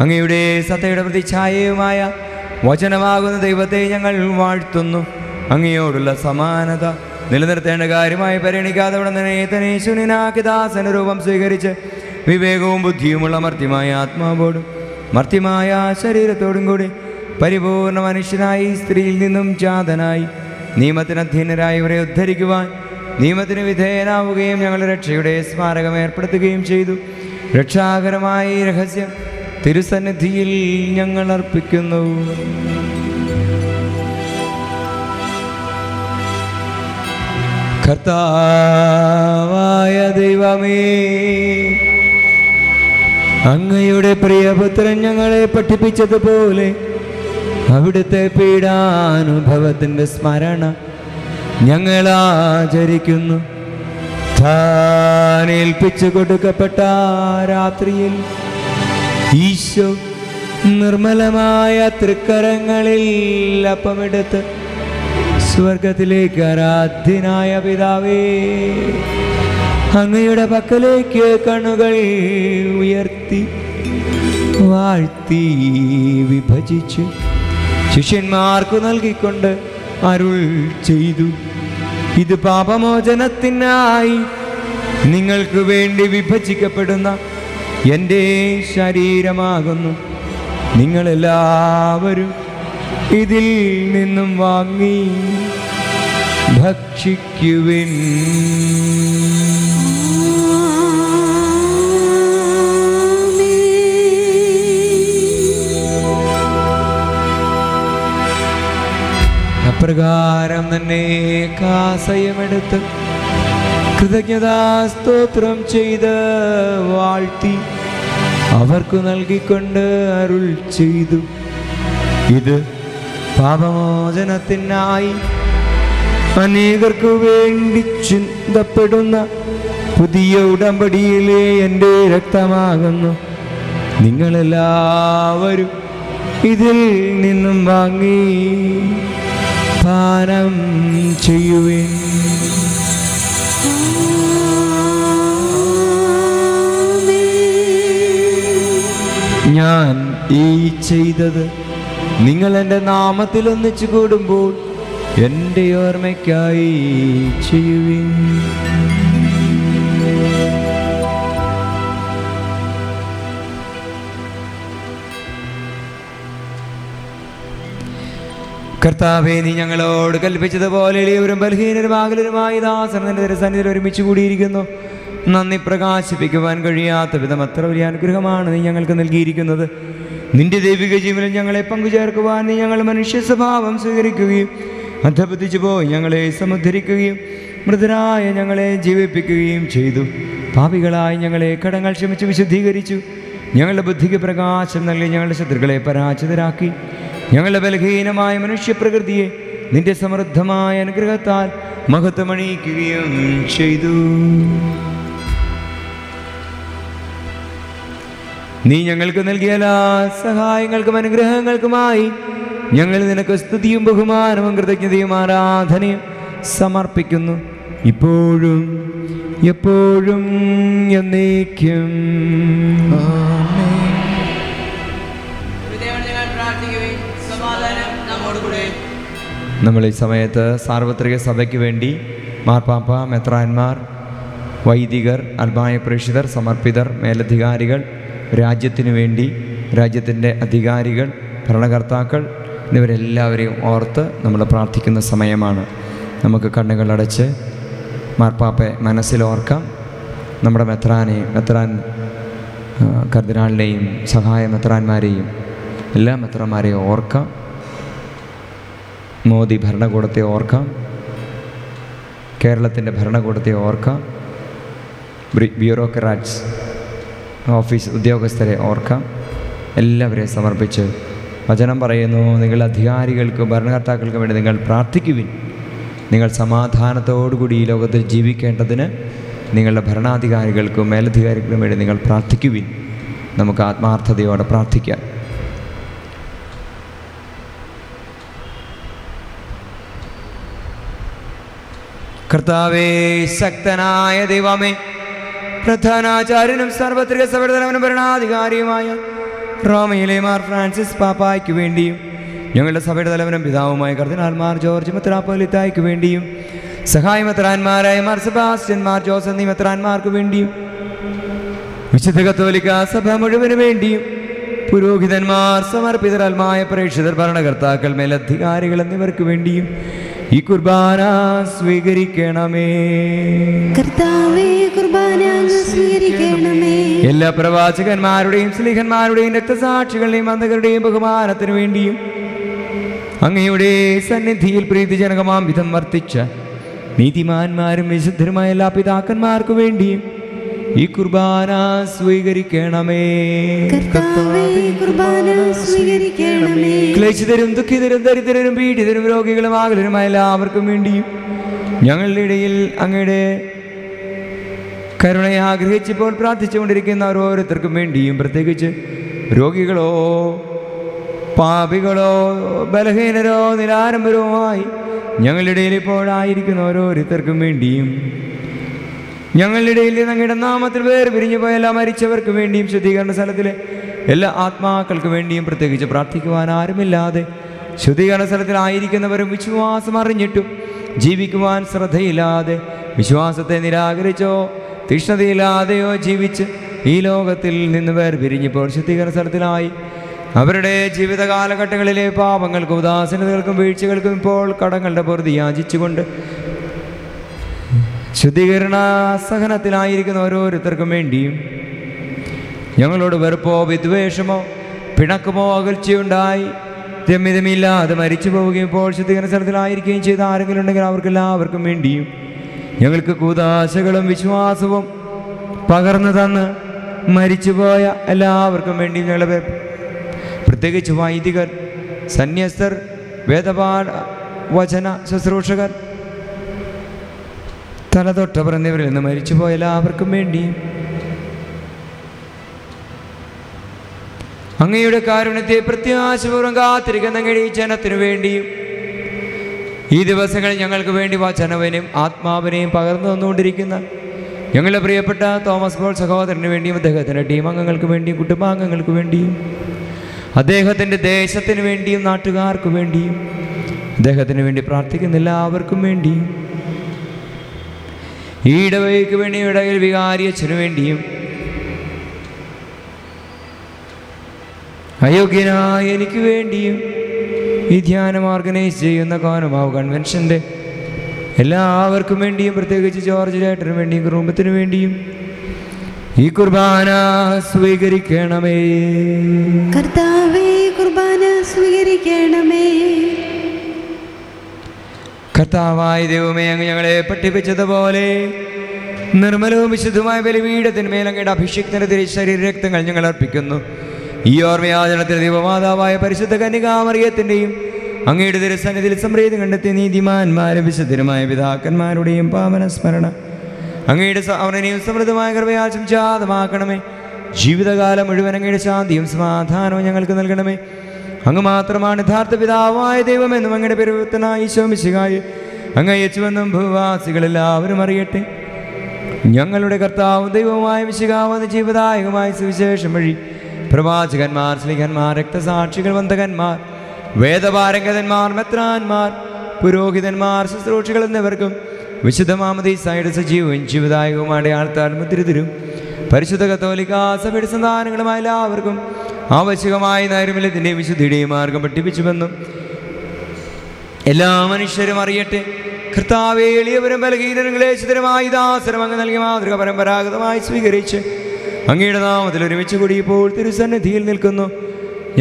അങ്ങയുടെ സത്തയുടെ പ്രതിച്ഛായയുമായ വചനമാകുന്ന ദൈവത്തെ ഞങ്ങൾ വാഴ്ത്തുന്നു. അങ്ങയോടുള്ള സമാനത നിലനിർത്തേണ്ട കാര്യമായി പരിഗണിക്കാതെ ഉടനെ ശൂന്യനാക്കി ദാസന രൂപം സ്വീകരിച്ച് വിവേകവും ബുദ്ധിയുമുള്ള മർത്യമായ ആത്മാവോടും മർത്യമായ ശരീരത്തോടും കൂടി പരിപൂർണ മനുഷ്യനായി സ്ത്രീയിൽ നിന്നും ജാതനായി നിയമത്തിന് അധീനരായവരെ ഉദ്ധരിക്കുവാൻ നിയമത്തിന് വിധേയനാവുകയും ഞങ്ങളുടെ രക്ഷയുടെ സ്മാരകം ഏർപ്പെടുത്തുകയും ചെയ്തു. രക്ഷാകരമായ ഈ രഹസ്യം തിരുസന്നിധിയിൽ ഞങ്ങൾ അർപ്പിക്കുന്നു. കർത്താവായ ദൈവമേ, അങ്ങയുടെ പ്രിയപുത്രൻ ഞങ്ങളെ പഠിപ്പിച്ചതുപോലെ അവിടുത്തെ പീഡാനുഭവത്തിൻ്റെ സ്മരണ ഞങ്ങൾ ആചരിക്കുന്നു. താൻ ഏൽപ്പിച്ചു കൊടുക്കപ്പെട്ട രാത്രിയിൽ ഈശോ നിർമ്മലമായ തൃക്കരങ്ങളിൽ അപ്പമെടുത്ത് സ്വർഗത്തിലേക്ക് ആരാധ്യനായ പിതാവേ, അങ്ങയുടെ പക്കലേക്ക് കണ്ണുകൾ ഉയർത്തി വാഴ്ത്തി വിഭജിച്ച് ശിഷ്യന്മാർക്ക് നൽകിക്കൊണ്ട് അരുൾ ചെയ്തു: ഇത് പാപമോചനത്തിനായി നിങ്ങൾക്ക് വേണ്ടി വിഭജിക്കപ്പെടുന്ന എൻ്റെ ശരീരമാകുന്നു. നിങ്ങളെല്ലാവരും ഇതിൽ നിന്നും വാങ്ങി ഭക്ഷിക്കുവിൻ. അപ്രകാരം തന്നെ കാസയമെടുത്ത് കൃതജ്ഞതാസ്തോത്രം ചെയ്ത് വാഴ്ത്തി അവർക്ക് നൽകിക്കൊണ്ട് അരുൾ ചെയ്തു: ഇത് പാപമോചനത്തിനായി അനേകർക്ക് വേണ്ടി ചിന്തപ്പെടുന്ന പുതിയ ഉടമ്പടിയിലെ എൻ്റെ രക്തമാകുന്നു. നിങ്ങളെല്ലാവരും ഇതിൽ നിന്നും വാങ്ങി പാനം ചെയ്യുവിൻ. ഞാൻ ഈ ചെയ്തത് നിങ്ങൾ എൻ്റെ നാമത്തിൽ ഒന്നിച്ചു കൂടുമ്പോൾ എൻ്റെ ഓർമ്മയ്ക്കായി ചെയ്യുവിൻ. കർത്താവേ, നീ ഞങ്ങളോട് കൽപ്പിച്ചതുപോലെ എളിയവരും ബലഹീനരും ആകുലരുമായി ദാസന്റെ സന്നിധിയിൽ ഒരുമിച്ച് കൂടിയിരിക്കുന്നു. നന്ദി പ്രകാശിപ്പിക്കുവാൻ കഴിയാത്ത വിധം അത്ര വലിയ അനുഗ്രഹമാണ് നീ ഞങ്ങൾക്ക് നൽകിയിരിക്കുന്നത്. നിന്റെ ദൈവിക ജീവനിൽ ഞങ്ങളെ പങ്കുചേർക്കുവാൻ നീ ഞങ്ങൾ മനുഷ്യ സ്വഭാവം സ്വീകരിക്കുകയും അധപതിച്ചു പോയി ഞങ്ങളെ സമുദ്ധരിക്കുകയും മൃതരായ ഞങ്ങളെ ജീവിപ്പിക്കുകയും ചെയ്തു. പാപികളായി ഞങ്ങളെ കടങ്ങൾ ക്ഷമിച്ച് വിശുദ്ധീകരിച്ചു. ഞങ്ങളുടെ ബുദ്ധിക്ക് പ്രകാശം നൽകി ഞങ്ങളുടെ ശത്രുക്കളെ പരാജിതരാക്കി. ഞങ്ങളുടെ ബലഹീനമായ മനുഷ്യപ്രകൃതിയെ നിന്റെ സമൃദ്ധമായ അനുഗ്രഹത്താൽ മഹത്വമണിയിക്കുകയും ചെയ്തു. നീ ഞങ്ങൾക്ക് നൽകിയ എല്ലാ സഹായങ്ങൾക്കും അനുഗ്രഹങ്ങൾക്കുമായി ഞങ്ങൾ നിനക്ക് സ്തുതിയും ബഹുമാനവും കൃതജ്ഞതയും ആരാധനയും സമർപ്പിക്കുന്നു, ഇപ്പോഴും എപ്പോഴും എന്നേക്കും. സമാധാനം നമ്മൾ ഈ സമയത്ത് സാർവത്രിക സഭയ്ക്ക് വേണ്ടി മാർപ്പാപ്പ, മെത്രാന്മാർ, വൈദികർ, ആത്മായ പ്രേക്ഷിതർ, സമർപ്പിതർ, മേലധികാരികൾ, രാജ്യത്തിനു വേണ്ടി രാജ്യത്തിൻ്റെ അധികാരികൾ, ഭരണകർത്താക്കൾ എന്നിവരെല്ലാവരെയും ഓർത്ത് നമ്മൾ പ്രാർത്ഥിക്കുന്ന സമയമാണ്. നമുക്ക് കണ്ണുകളടച്ച് മാർപ്പാപ്പയെ മനസ്സിലോർക്കാം. നമ്മുടെ മെത്രാൻ കർദിനാളിനെയും സഹായ മെത്രാന്മാരെയും എല്ലാ മെത്രാന്മാരെയും ഓർക്കാം. മോദി ഭരണകൂടത്തെ ഓർക്കാം. കേരളത്തിൻ്റെ ഭരണകൂടത്തെ ഓർക്കാം. ബ്യൂറോക്രാറ്റ്സ് ഓഫീസ് ഉദ്യോഗസ്ഥരെ ഓർക്കാം. എല്ലാവരെയും സമർപ്പിച്ച് വചനം പറയുന്നു, നിങ്ങൾ അധികാരികൾക്കും ഭരണകർത്താക്കൾക്കും വേണ്ടി നിങ്ങൾ പ്രാർത്ഥിക്കുവിൻ. നിങ്ങൾ സമാധാനത്തോടുകൂടി ഈ ലോകത്തിൽ ജീവിക്കേണ്ടതിന് നിങ്ങളുടെ ഭരണാധികാരികൾക്കും മേലധികാരികൾക്കും വേണ്ടി നിങ്ങൾ പ്രാർത്ഥിക്കുവിൻ. നമുക്ക് ആത്മാർത്ഥതയോടെ പ്രാർത്ഥിക്കാം. കർത്താവേ, ശക്തനായ ദൈവമേ, പ്രധാനാചാര്യനും സാർവത്രിക സഭയുടെ തലവനും ഭരണാധികാരിയുമായ റോമയിലെ മാർ ഫ്രാൻസിസ് പാപ്പായ്ക്ക് വേണ്ടിയും ഞങ്ങളുടെ സഭയുടെ തലവനും പിതാവുമായ കർദിനാൾ മാർ ജോർജ് മെത്രാപ്പോലീത്തായ്ക്ക് വേണ്ടിയും സഹായ മെത്രാന്മാരായ മാർ സെബാസ്റ്റ്യൻ, മാർ ജോസ് എന്നീ മെത്രാന്മാർക്ക് വേണ്ടിയും വിശുദ്ധ കത്തോലിക്ക സഭ മുഴുവന് വേണ്ടിയും പുരോഹിതന്മാർ, സമർപ്പിതർ, ആത്മായ പ്രേക്ഷിതർ, ഭരണകർത്താക്കൾ, മേലധികാരികൾ എന്നിവർക്ക് വേണ്ടിയും ഈ കുർബാന സ്വീകരിക്കണമേ. കർത്താവേ, കുർബാന സ്വീകരിക്കണമേ. എല്ലാ പ്രവാചകന്മാരുടെയും സ്ലീഹന്മാരുടെയും രക്തസാക്ഷികളുടെയും അന്ധകരുടെയും ബഹുമാനത്തിനു വേണ്ടിയും അങ്ങയുടെ സന്നിധിയിൽ പ്രീതിജനകമാം വിധം വർത്തിച്ച നീതിമാന്മാരും വിശുദ്ധരുമായ എല്ലാ പിതാക്കന്മാർക്കു വേണ്ടിയും ഈ കുർബാന സ്വീകരിക്കണമേ. കർത്താവേ, കുർബാന സ്വീകരിക്കണമേ. ക്ലേശിതരും ദുഃഖിതരും ദരിദ്രരും പീഡിതരും രോഗികളും ആകുലരുമായ എല്ലാവർക്കും വേണ്ടിയും ഞങ്ങളുടെ ഇടയിൽ അങ്ങയുടെ കരുണയെ ആഗ്രഹിച്ചിപ്പോൾ പ്രാർത്ഥിച്ചുകൊണ്ടിരിക്കുന്ന ഓരോരുത്തർക്കും വേണ്ടിയും, പ്രത്യേകിച്ച് രോഗികളോ പാപികളോ ബലഹീനരോ നിരാരംഭരവുമായി ഞങ്ങളുടെ ഇടയിൽ ഇപ്പോഴായിരിക്കുന്ന ഓരോരുത്തർക്കും വേണ്ടിയും, ഞങ്ങളുടെ ഇടയിൽ അങ്ങയുടെ നാമത്തിൽ പിരിഞ്ഞു പോയ എല്ലാ മരിച്ചവർക്ക് വേണ്ടിയും, ശുദ്ധീകരണ സ്ഥലത്തിലെ എല്ലാ ആത്മാക്കൾക്ക് വേണ്ടിയും പ്രത്യേകിച്ച് പ്രാർത്ഥിക്കുവാൻ ആരുമില്ലാതെ ശുദ്ധീകരണ സ്ഥലത്തിലായിരിക്കുന്നവരും വിശ്വാസം അറിഞ്ഞിട്ടും ജീവിക്കുവാൻ ശ്രദ്ധയില്ലാതെ, വിശ്വാസത്തെ നിരാകരിച്ചോ തീഷ്ണതയില്ലാതെയോ ജീവിച്ച് ഈ ലോകത്തിൽ നിന്ന് പിരിഞ്ഞപ്പോൾ ശുദ്ധീകരണ സ്ഥലത്തിലായി അവരുടെ ജീവിത കാലഘട്ടങ്ങളിലെ പാപങ്ങൾക്കും ഉദാസീനതകൾക്കും വീഴ്ചകൾക്കും ഇപ്പോൾ കടങ്ങളുടെ പൊറുതി യാചിച്ചുകൊണ്ട് ശുദ്ധീകരണ സഹനത്തിലായിരിക്കുന്ന ഓരോരുത്തർക്കും വേണ്ടിയും, ഞങ്ങളോട് വെറുപ്പോ വിദ്വേഷമോ പിണക്കമോ അകൽച്ചയുണ്ടായി രമ്യതമില്ലാതെ മരിച്ചു പോവുകയും ഇപ്പോൾ ശുദ്ധീകരണ സ്ഥലത്തിലായിരിക്കുകയും ചെയ്ത ആരെങ്കിലും ഉണ്ടെങ്കിൽ അവർക്കെല്ലാവർക്കും വേണ്ടിയും, ഞങ്ങൾക്ക് കൂതാശകളും വിശ്വാസവും പകർന്നു തന്ന് മരിച്ചുപോയ എല്ലാവർക്കും വേണ്ടിയും, ഞങ്ങളുടെ പ്രത്യേകിച്ച് വൈദികർ, സന്യസ്തർ, വേദപാഠ വചന ശുശ്രൂഷകർ, തലതൊട്ടവർ എന്നിവരിൽ നിന്ന് മരിച്ചുപോയ എല്ലാവർക്കും വേണ്ടിയും, അങ്ങയുടെ കാരുണ്യത്തെ പ്രത്യാശപൂർവ്വം കാത്തിരിക്കുന്ന അങ്ങയുടെ ഈ ജനത്തിനു വേണ്ടിയും, ഈ ദിവസങ്ങളിൽ ഞങ്ങൾക്ക് വേണ്ടി വചനവനെയും ആത്മാവിനെയും പകർന്നു തന്നുകൊണ്ടിരിക്കുന്ന ഞങ്ങളുടെ പ്രിയപ്പെട്ട തോമസ് പോൾ സഹോദരന് വേണ്ടിയും, അദ്ദേഹത്തിൻ്റെ ടീം അംഗങ്ങൾക്ക് വേണ്ടിയും, കുടുംബാംഗങ്ങൾക്ക് വേണ്ടിയും, അദ്ദേഹത്തിൻ്റെ ദേശത്തിന് വേണ്ടിയും, നാട്ടുകാർക്ക് വേണ്ടിയും, അദ്ദേഹത്തിന് വേണ്ടി പ്രാർത്ഥിക്കുന്ന എല്ലാവർക്കും വേണ്ടിയും, ഈ ഇടവകയ്ക്ക് വേണ്ടിയും, ഇടയിൽ വികാരിയച്ഛനു വേണ്ടിയും, അയോഗ്യനായ എനിക്ക് വേണ്ടിയും, ഈ ധ്യാനം ഓർഗനൈസ് ചെയ്യുന്ന കോനമാവ് കൺവെൻഷൻ്റെ എല്ലാവർക്കും വേണ്ടിയും, പ്രത്യേകിച്ച് ജോർജ് ചേട്ടന് വേണ്ടിയും കുടുംബത്തിനു വേണ്ടിയും ഈ കുർബാന സ്വീകരിക്കണമേ. കർത്താവേ, കുർബാന സ്വീകരിക്കണമേ. കർത്താവായ ദൈവമേ, അങ്ങ് ഞങ്ങളെ പഠിപ്പിച്ചതുപോലെ നിർമ്മലവും വിശുദ്ധമായ ബലിപീഠത്തിന്മേൽ അങ്ങയുടെ അഭിഷിക്തന്റെ ശരീരരക്തങ്ങൾ ഞങ്ങൾ അർപ്പിക്കുന്നു. ഈ ഓർമ്മയാചരണത്തിൽ ദൈവമാതാവായ പരിശുദ്ധ കന്യകാമറിയത്തിൻ്റെയും അങ്ങയുടെ തിരുസന്നിധിയിൽ സംപ്രീതി കണ്ടെത്തിയ നീതിമാന്മാരും വിശുദ്ധരുമായ പിതാക്കന്മാരുടെയും പാവന സ്മരണ അങ്ങയുടെ അവനെയും സമൃദ്ധമായ കൃപയാൽ സംജാതമാക്കണമേ. ജീവിതകാലം മുഴുവൻ അങ്ങയുടെ ശാന്തിയും സമാധാനവും ഞങ്ങൾക്ക് നൽകണമേ. അങ്ങ് മാത്രമാണ് യഥാർത്ഥ പിതാവായ ദൈവമെന്നും അങ്ങയുടെ പരിവർത്തനായി ഈശോ മിശിഹായെ അങ്ങ് അയച്ചുവെന്നും ഭൂവാസികളെല്ലാവരും അറിയട്ടെ. ഞങ്ങളുടെ കർത്താവും ദൈവവുമായ മിശിഹാവെന്ന ജീവദായകമായ സുവിശേഷം വഴി പ്രവാചകന്മാർ, സ്ലീഹന്മാർ, രക്തസാക്ഷികൾ, വന്ദകന്മാർ, വേദപാരംഗതന്മാർ, മെത്രാന്മാർ, പുരോഹിതന്മാർ, ശുശ്രൂഷികൾ എന്നിവർക്കും വിശുദ്ധ മാമോദീസായുടെ സജീവവും ജീവദായകവുമായ ആൾത്താൽ മുദ്രിതരും പരിശുദ്ധ കത്തോലിക്കാ സഭയുടെ സന്താനങ്ങളുമായ എല്ലാവർക്കും ആവശ്യകമായ നൈർമല്യത്തിൻ്റെയും വിശുദ്ധിയുടെയും മാർഗം പഠിപ്പിച്ചുവെന്നും എല്ലാ മനുഷ്യരും അറിയട്ടെ. കർത്താവേ, എളിയവരും ബലഹീനരും ക്ലേശിതരുമായ ദാസരും അങ്ങ് നൽകിയ മാതൃക പരമ്പരാഗതമായി സ്വീകരിച്ച് അങ്ങയുടെ നാമത്തിൽ ഒരുമിച്ച് കൂടി ഇപ്പോൾ തിരുസന്നിധിയിൽ നിൽക്കുന്നു.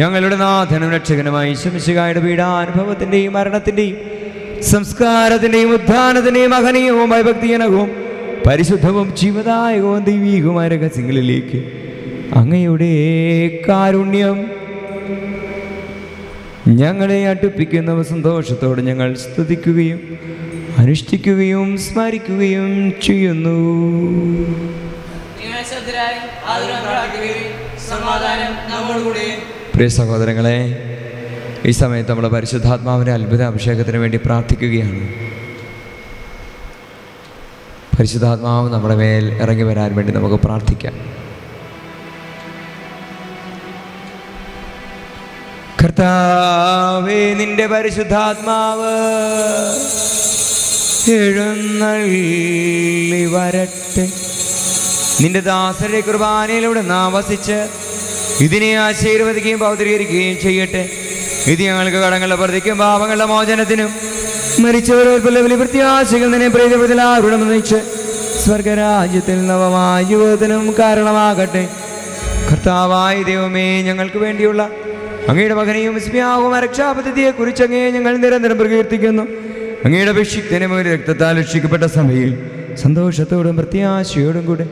ഞങ്ങളുടെ നാഥനും രക്ഷകനുമായി ശമിശിഹായുടെ പീഡാനുഭവത്തിൻ്റെയും മരണത്തിൻ്റെയും സംസ്കാരത്തിൻ്റെയും ഉത്ഥാനത്തിൻ്റെയും മഹനീയവും ഭയഭക്തിജനകവും പരിശുദ്ധവും ജീവദായകവും ദൈവീകവുമായ രഹസ്യങ്ങളിലേക്ക് അങ്ങയുടെ കാരുണ്യം ഞങ്ങളെ അടുപ്പിക്കുന്ന സന്തോഷത്തോടെ ഞങ്ങൾ സ്തുതിക്കുകയും അനുഷ്ഠിക്കുകയും സ്മരിക്കുകയും ചെയ്യുന്നു. പ്രിയ സഹോദരങ്ങളെ, ഈ സമയത്ത് നമ്മൾ പരിശുദ്ധാത്മാവിൻ്റെ അത്ഭുത അഭിഷേകത്തിന് വേണ്ടി പ്രാർത്ഥിക്കുകയാണ്. പരിശുദ്ധാത്മാവ് നമ്മുടെ മേൽ ഇറങ്ങി വരാൻ വേണ്ടി നമുക്ക് പ്രാർത്ഥിക്കാം. കർത്താവേ, നിന്റെ പരിശുദ്ധാത്മാവ് എഴുന്നള്ളി വരട്ടെ. നിന്റെ ദാസരുടെ കുർബാനയിലൂടെ നാം വസിച്ച് ഇതിനെ ആശീർവദിക്കുകയും പൗത്രീകരിക്കുകയും ചെയ്യട്ടെ. ഇത് ഞങ്ങൾക്ക് കടങ്ങളുടെ പ്രതിക്കും പാപങ്ങളുടെ മോചനത്തിനും മരിച്ചവരോട് പ്രത്യാശകൾ നിന്നെ പ്രീതിപ്പെടുത്തലാരുടെ നയിച്ച് സ്വർഗരാജ്യത്തിൽ നവമായ ജീവിതത്തിനും കാരണമാകട്ടെ. കർത്താവായ ദൈവമേ, ഞങ്ങൾക്ക് വേണ്ടിയുള്ള അങ്ങയുടെ മകനെയും വിസ്മയാവും രക്ഷാപദ്ധതിയെക്കുറിച്ച് അങ്ങേ ഞങ്ങൾ നിരന്തരം പ്രകീർത്തിക്കുന്നു. അങ്ങയുടെ അഭിഷിക്തനും രക്തത്താൽ രക്ഷിക്കപ്പെട്ട സഭയിൽ സന്തോഷത്തോടും പ്രത്യാശയോടും കൂടെ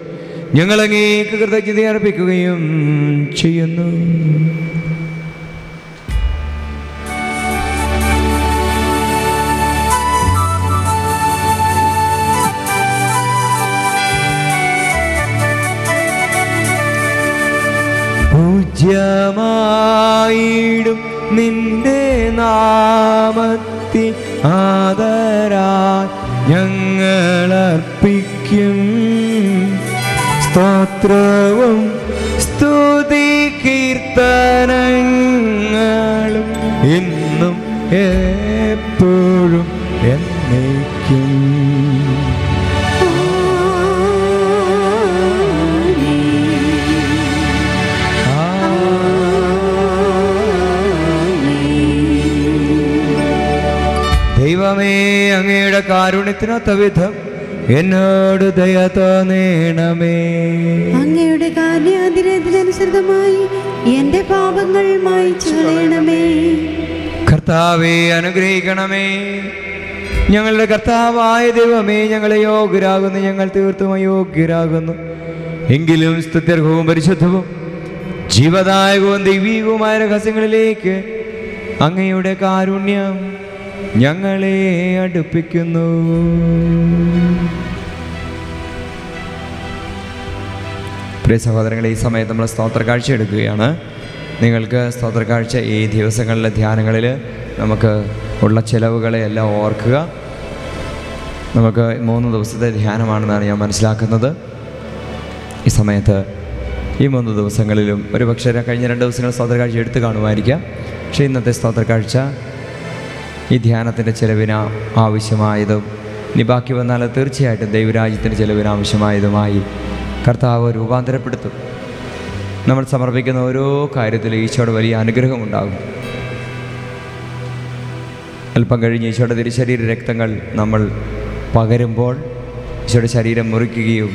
ഞങ്ങൾ അങ്ങേക്ക് കൃതജ്ഞത അർപ്പിക്കുകയും ചെയ്യുന്നു. പൂജ്യമായിടും നിന്റെ നാമത്തിൽ ആദരാൽ ഞങ്ങളർപ്പിക്കും സ്തോത്രവും സ്തുതി കീർത്തനങ്ങളും എന്നും എപ്പോഴും എന്നേക്കും. ദൈവമേ, അങ്ങയുടെ കാരുണ്യത്തിനൊത്ത വിധം എന്നോട് ദയ തോന്നണമേ. അങ്ങയുടെ കാരുണ്യാതിരേതിനനുസൃതമായി എന്റെ പാപങ്ങൾ മായ്ച്ചു കളയണമേ. കർത്താവേ, അനുഗ്രഹിക്കണമേ. ഞങ്ങളുടെ കർത്താവായ ദൈവമേ, ഞങ്ങളെ യോഗ്യരാകുന്നു, ഞങ്ങൾ തീർത്തും അയോഗ്യരാകുന്നു. എങ്കിലും സ്തുത്യർഹവും പരിശുദ്ധവും ജീവദായകവും ദൈവീകവുമായ രഹസ്യങ്ങളിലേക്ക് അങ്ങയുടെ കാരുണ്യം ഞങ്ങളെ അടുപ്പിക്കുന്നു. പ്രിയ സഹോദരങ്ങളെ, ഈ സമയത്ത് നമ്മൾ സ്തോത്രക്കാഴ്ച എടുക്കുകയാണ്. നിങ്ങൾക്ക് സ്തോത്രക്കാഴ്ച ഈ ദിവസങ്ങളിലെ ധ്യാനങ്ങളിൽ നമുക്ക് ഉള്ള ചിലവുകളെ എല്ലാം ഓർക്കുക. നമുക്ക് 3 ദിവസത്തെ ധ്യാനമാണെന്നാണ് ഞാൻ മനസ്സിലാക്കുന്നത്. ഈ സമയത്ത് ഈ 3 ദിവസങ്ങളിലും ഒരുപക്ഷെ കഴിഞ്ഞ 2 ദിവസങ്ങൾ സ്തോത്രക്കാഴ്ച എടുത്ത് കാണുമായിരിക്കാം. പക്ഷേ ഇന്നത്തെ സ്തോത്രക്കാഴ്ച ഈ ധ്യാനത്തിൻ്റെ ചിലവിന് ആവശ്യമായതും ഇനി ബാക്കി വന്നാൽ തീർച്ചയായിട്ടും ദൈവരാജ്യത്തിൻ്റെ ചിലവിന് ആവശ്യമായതുമായി കർത്താവ് രൂപാന്തരപ്പെടുത്തും. നമ്മൾ സമർപ്പിക്കുന്ന ഓരോ കാര്യത്തിലും ഈശോയുടെ വലിയ അനുഗ്രഹമുണ്ടാകും. അല്പം കഴിഞ്ഞ് ഈശോയുടെ തിരുശരീര രക്തങ്ങൾ നമ്മൾ പകരുമ്പോൾ, ഈശോയുടെ ശരീരം മുറിക്കുകയും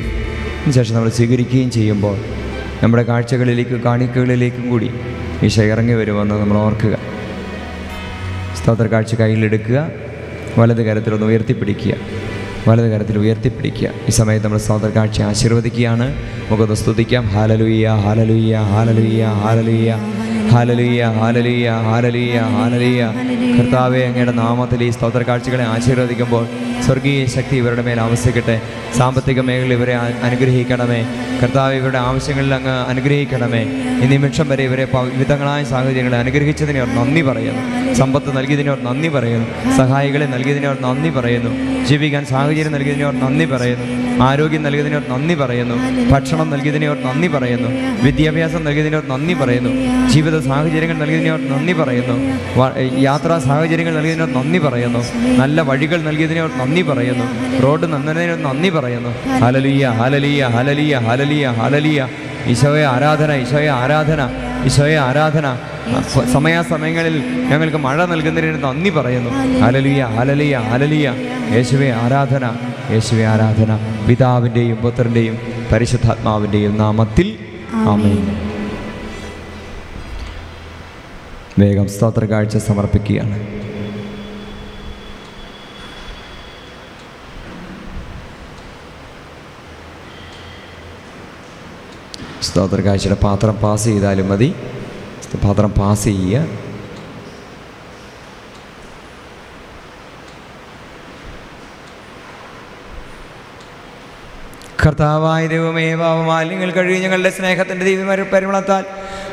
അതിനുശേഷം നമ്മൾ സ്വീകരിക്കുകയും ചെയ്യുമ്പോൾ നമ്മുടെ കാഴ്ചകളിലേക്കും കാണിക്കകളിലേക്കും കൂടി ഈശോ ഇറങ്ങി വരുമെന്ന് നമ്മൾ ഓർക്കുക. സ്തോത്ര കാഴ്ച കയ്യിലെടുക്കുക, വലത് കരത്തിലൊന്ന് ഉയർത്തിപ്പിടിക്കുക, വലത് കരത്തിൽ ഉയർത്തിപ്പിടിക്കുക. ഈ സമയത്ത് നമ്മൾ സ്തോത്ര കാഴ്ച ആശീർവദിക്കുകയാണ്. നമുക്കൊന്ന് സ്തുതിക്കാം. ഹല്ലേലൂയ, ഹല്ലേലൂയ, ഹല്ലേലൂയ, ഹല്ലേലൂയ, ഹല്ലേലൂയ, ഹല്ലേലൂയ, ഹല്ലേലൂയ, ഹല്ലേലൂയ. കർത്താവേ, അങ്ങയുടെ നാമത്തിൽ ഈ സ്തോത്ര കാഴ്ചകളെ ആശീർവദിക്കുമ്പോൾ സ്വർഗീയ ശക്തി ഇവരുടെ മേൽ ആവശ്യിക്കട്ടെ. സാമ്പത്തിക മേഖല ഇവരെ അനുഗ്രഹിക്കണമേ. കർത്താവ് ഇവരുടെ ആവശ്യങ്ങളിൽ അങ്ങ് അനുഗ്രഹിക്കണമേ. ഈ നിമിഷം വരെ ഇവരെ വിവിധങ്ങളായ സാഹചര്യങ്ങളെ അനുഗ്രഹിച്ചതിനോർ നന്ദി പറയുന്നു. സമ്പത്ത് നൽകിയതിനോർ നന്ദി പറയുന്നു. സഹായികളെ നൽകിയതിനോർ നന്ദി പറയുന്നു. ജീവിക്കാൻ സാഹചര്യം നൽകിയതിനോർ നന്ദി പറയുന്നു. ആരോഗ്യം നൽകിയതിനോർ നന്ദി പറയുന്നു. ഭക്ഷണം നൽകിയതിനോർ നന്ദി പറയുന്നു. വിദ്യാഭ്യാസം നൽകിയതിനോർ നന്ദി പറയുന്നു. ജീവിത സാഹചര്യങ്ങൾ നൽകിയതിനോട് നന്ദി പറയുന്നു. യാത്രാ സാഹചര്യങ്ങൾ നൽകിയതിനോട് നന്ദി പറയുന്നു. നല്ല വഴികൾ നൽകിയതിനോട് നന്ദി പറയുന്നു. റോഡ് നന്നതിനോട് നന്ദി പറയുന്നു. ഹല്ലേലൂയ, ഹല്ലേലൂയ, ഹല്ലേലൂയ, ഹല്ലേലൂയ, ഹല്ലേലൂയ. ഈശോയെ ആരാധന, ഈശോയെ ആരാധന, ഈശോയെ ആരാധന. സമയാസമയങ്ങളിൽ ഞങ്ങൾക്ക് മഴ നൽകുന്നതിന് നന്ദി പറയുന്നു. ഹല്ലേലൂയ, ഹല്ലേലൂയ, ഹല്ലേലൂയ. യേശുവേ ആരാധന, യേശുവേ ആരാധന. പിതാവിൻ്റെയും പുത്രൻ്റെയും പരിശുദ്ധാത്മാവിൻ്റെയും നാമത്തിൽ ആമേൻ. വേഗം സ്തോത്ര കാഴ്ച സമർപ്പിക്കുകയാണ്. സ്തോത്ര കാഴ്ചയുടെ പാത്രം പാസ് ചെയ്താലും മതി. പാത്രം പാസ് ചെയ്യുക. കർത്താവായ ദൈവമേ, പാപമാലിന്യങ്ങൾ കഴുകി ഞങ്ങളുടെ സ്നേഹത്തിൻ്റെ ദിവ്യപരിമളത്താൽ,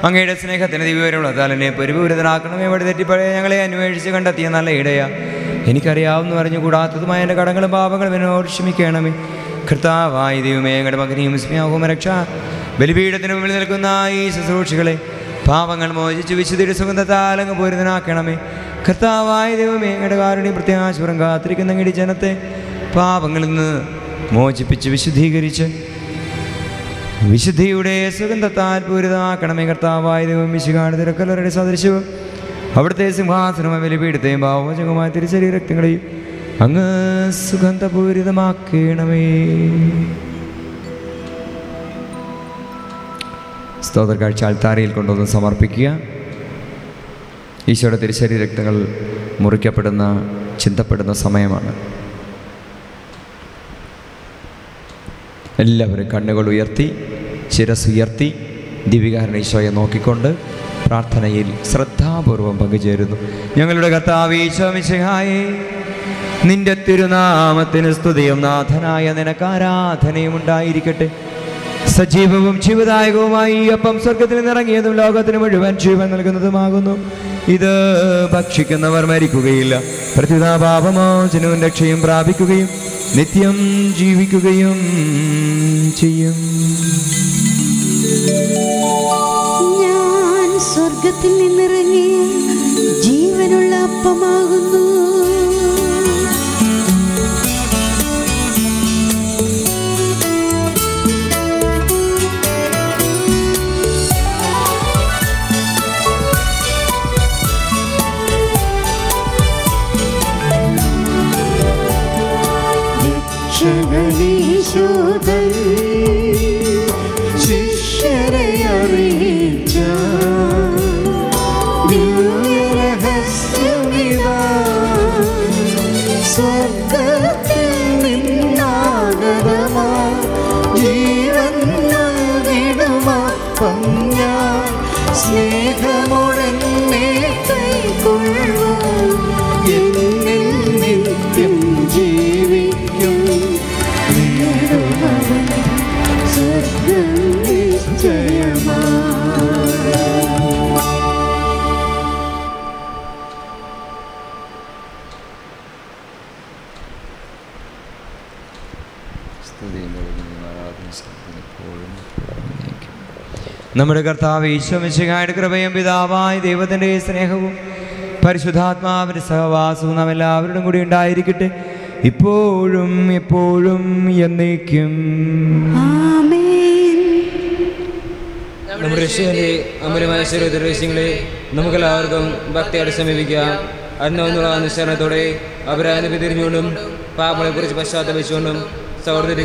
അങ്ങയുടെ സ്നേഹത്തിൻ്റെ ദിവ്യപരിമളത്താൽ എന്നെ പരിപൂരിതനാക്കണമേ. വഴി തെറ്റിപ്പഴയ ഞങ്ങളെ അന്വേഷിച്ച് കണ്ടെത്തിയ നല്ല ഇടയാ. എനിക്കറിയാവുന്ന അറിഞ്ഞുകൂടാത്തതുമായ എൻ്റെ കടങ്ങളും പാപങ്ങളും എന്നോട് ക്ഷമിക്കണമേ. കർത്താവായ ദൈവമേ, ഞങ്ങളുടെ മകനെയും വിസ്മയാവും രക്ഷ ബലിപീഠത്തിന് മുമ്പിൽ നിൽക്കുന്ന ഈ ശുശ്രൂഷികളെ പാപങ്ങൾ മോചിച്ച് വിശുദ്ധിയുടെ സുഗന്ധത്താൽ അങ്ങ് പൂരിതനാക്കണമേ. കർത്താവായ ദൈവമേ, ഞങ്ങളുടെ കാരുണ്യം പ്രത്യാശപുരം കാത്തിരിക്കുന്ന അങ്ങയുടെ ജനത്തെ പാപങ്ങളിൽ നിന്ന് മോചിപ്പിച്ച് വിശുദ്ധീകരിച്ച് വിശുദ്ധിയുടെ സുഗന്ധത്താൽ പൂരിതമാക്കണമേ. കർത്താവായ ദൈവം മിശിഹായുടെ തിരക്കലരുടെ സദൃശവും അവിടുത്തെ സിംഹാസനമായ ബലിപീഠത്തെയും ഭാവോചകമായ തിരുശരീര രക്തങ്ങളെയും അങ്ങ് സുഗന്ധപൂരിതമാക്കണമേ. സ്തോത്ര കാഴ്ച അൾത്താരയിൽ കൊണ്ടുവന്ന് സമർപ്പിക്കുക. ഈശോയുടെ തിരുശരീര രക്തങ്ങൾ മുറിക്കപ്പെടുന്ന, ചിന്തപ്പെടുന്ന സമയമാണ്. എല്ലാവരും കണ്ണുകൾ ഉയർത്തി, ശിരസുയർത്തി ദിവികാരൻ ഈശോയെ നോക്കിക്കൊണ്ട് പ്രാർത്ഥനയിൽ ശ്രദ്ധാപൂർവം പങ്കുചേരുന്നു. ഞങ്ങളുടെ കർത്താവേ ഈശോ മിശിഹായേ, നിന്റെ തിരുനാമത്തിന് സ്തുതിയും നാഥനായ നിനക്ക് ആരാധനയും ഉണ്ടായിരിക്കട്ടെ. സജീവവും ജീവദായകവുമായി ഈ അപ്പം സ്വർഗത്തിൽ നിന്നിറങ്ങിയതും ലോകത്തിന് മുഴുവൻ ജീവൻ നൽകുന്നതുമാകുന്നു. ഇത് ഭക്ഷിക്കുന്നവർ മരിക്കുകയില്ല, പ്രത്യുത പാപമോചനവും രക്ഷയും പ്രാപിക്കുകയും നിത്യം ജീവിക്കുകയും ചെയ്യും. ഞാൻ സ്വർഗത്തിൽ നിന്നിറങ്ങിയ ജീവനുള്ള അപ്പമാകുന്നു. ശിഷ്യരെ അറിയിച്ച ദിവ്യരഹസ്യമിതാ, സ്വർഗ്ഗത്തിൽ നിന്നാഗതമാ ജീവൻ നൽകിടുമപ്പം ഞാൻ, സ്നേഹമോടെന്നെ കൈക്കൊള്ളൂ, എന്നിൽ നിത്യം ജീവിക്കും. നമ്മുടെ കർത്താവ് ഈശോ മിശിഹായുടെ കൃപയും പിതാവായ ദൈവത്തിൻ്റെ സ്നേഹവും പരിശുദ്ധാത്മാവിൻ്റെ സഹവാസവും നാം എല്ലാവരോടും കൂടി ഉണ്ടായിരിക്കട്ടെ, ഇപ്പോഴും എപ്പോഴും എന്നേക്കും. നമ്മുടെ രക്ഷകന്റെ അമൂല്യമായ ശരീരങ്ങളെ നമുക്കെല്ലാവർക്കും ഭക്തിയോടെ സമീപിക്കാം. അതിനൊന്നുള്ള നിശ്ചരണത്തോടെ അപരാധം തിരിഞ്ഞുകൊണ്ടും പാപങ്ങളെ കുറിച്ച് പശ്ചാത്തപിച്ചുകൊണ്ടും സഹോദരി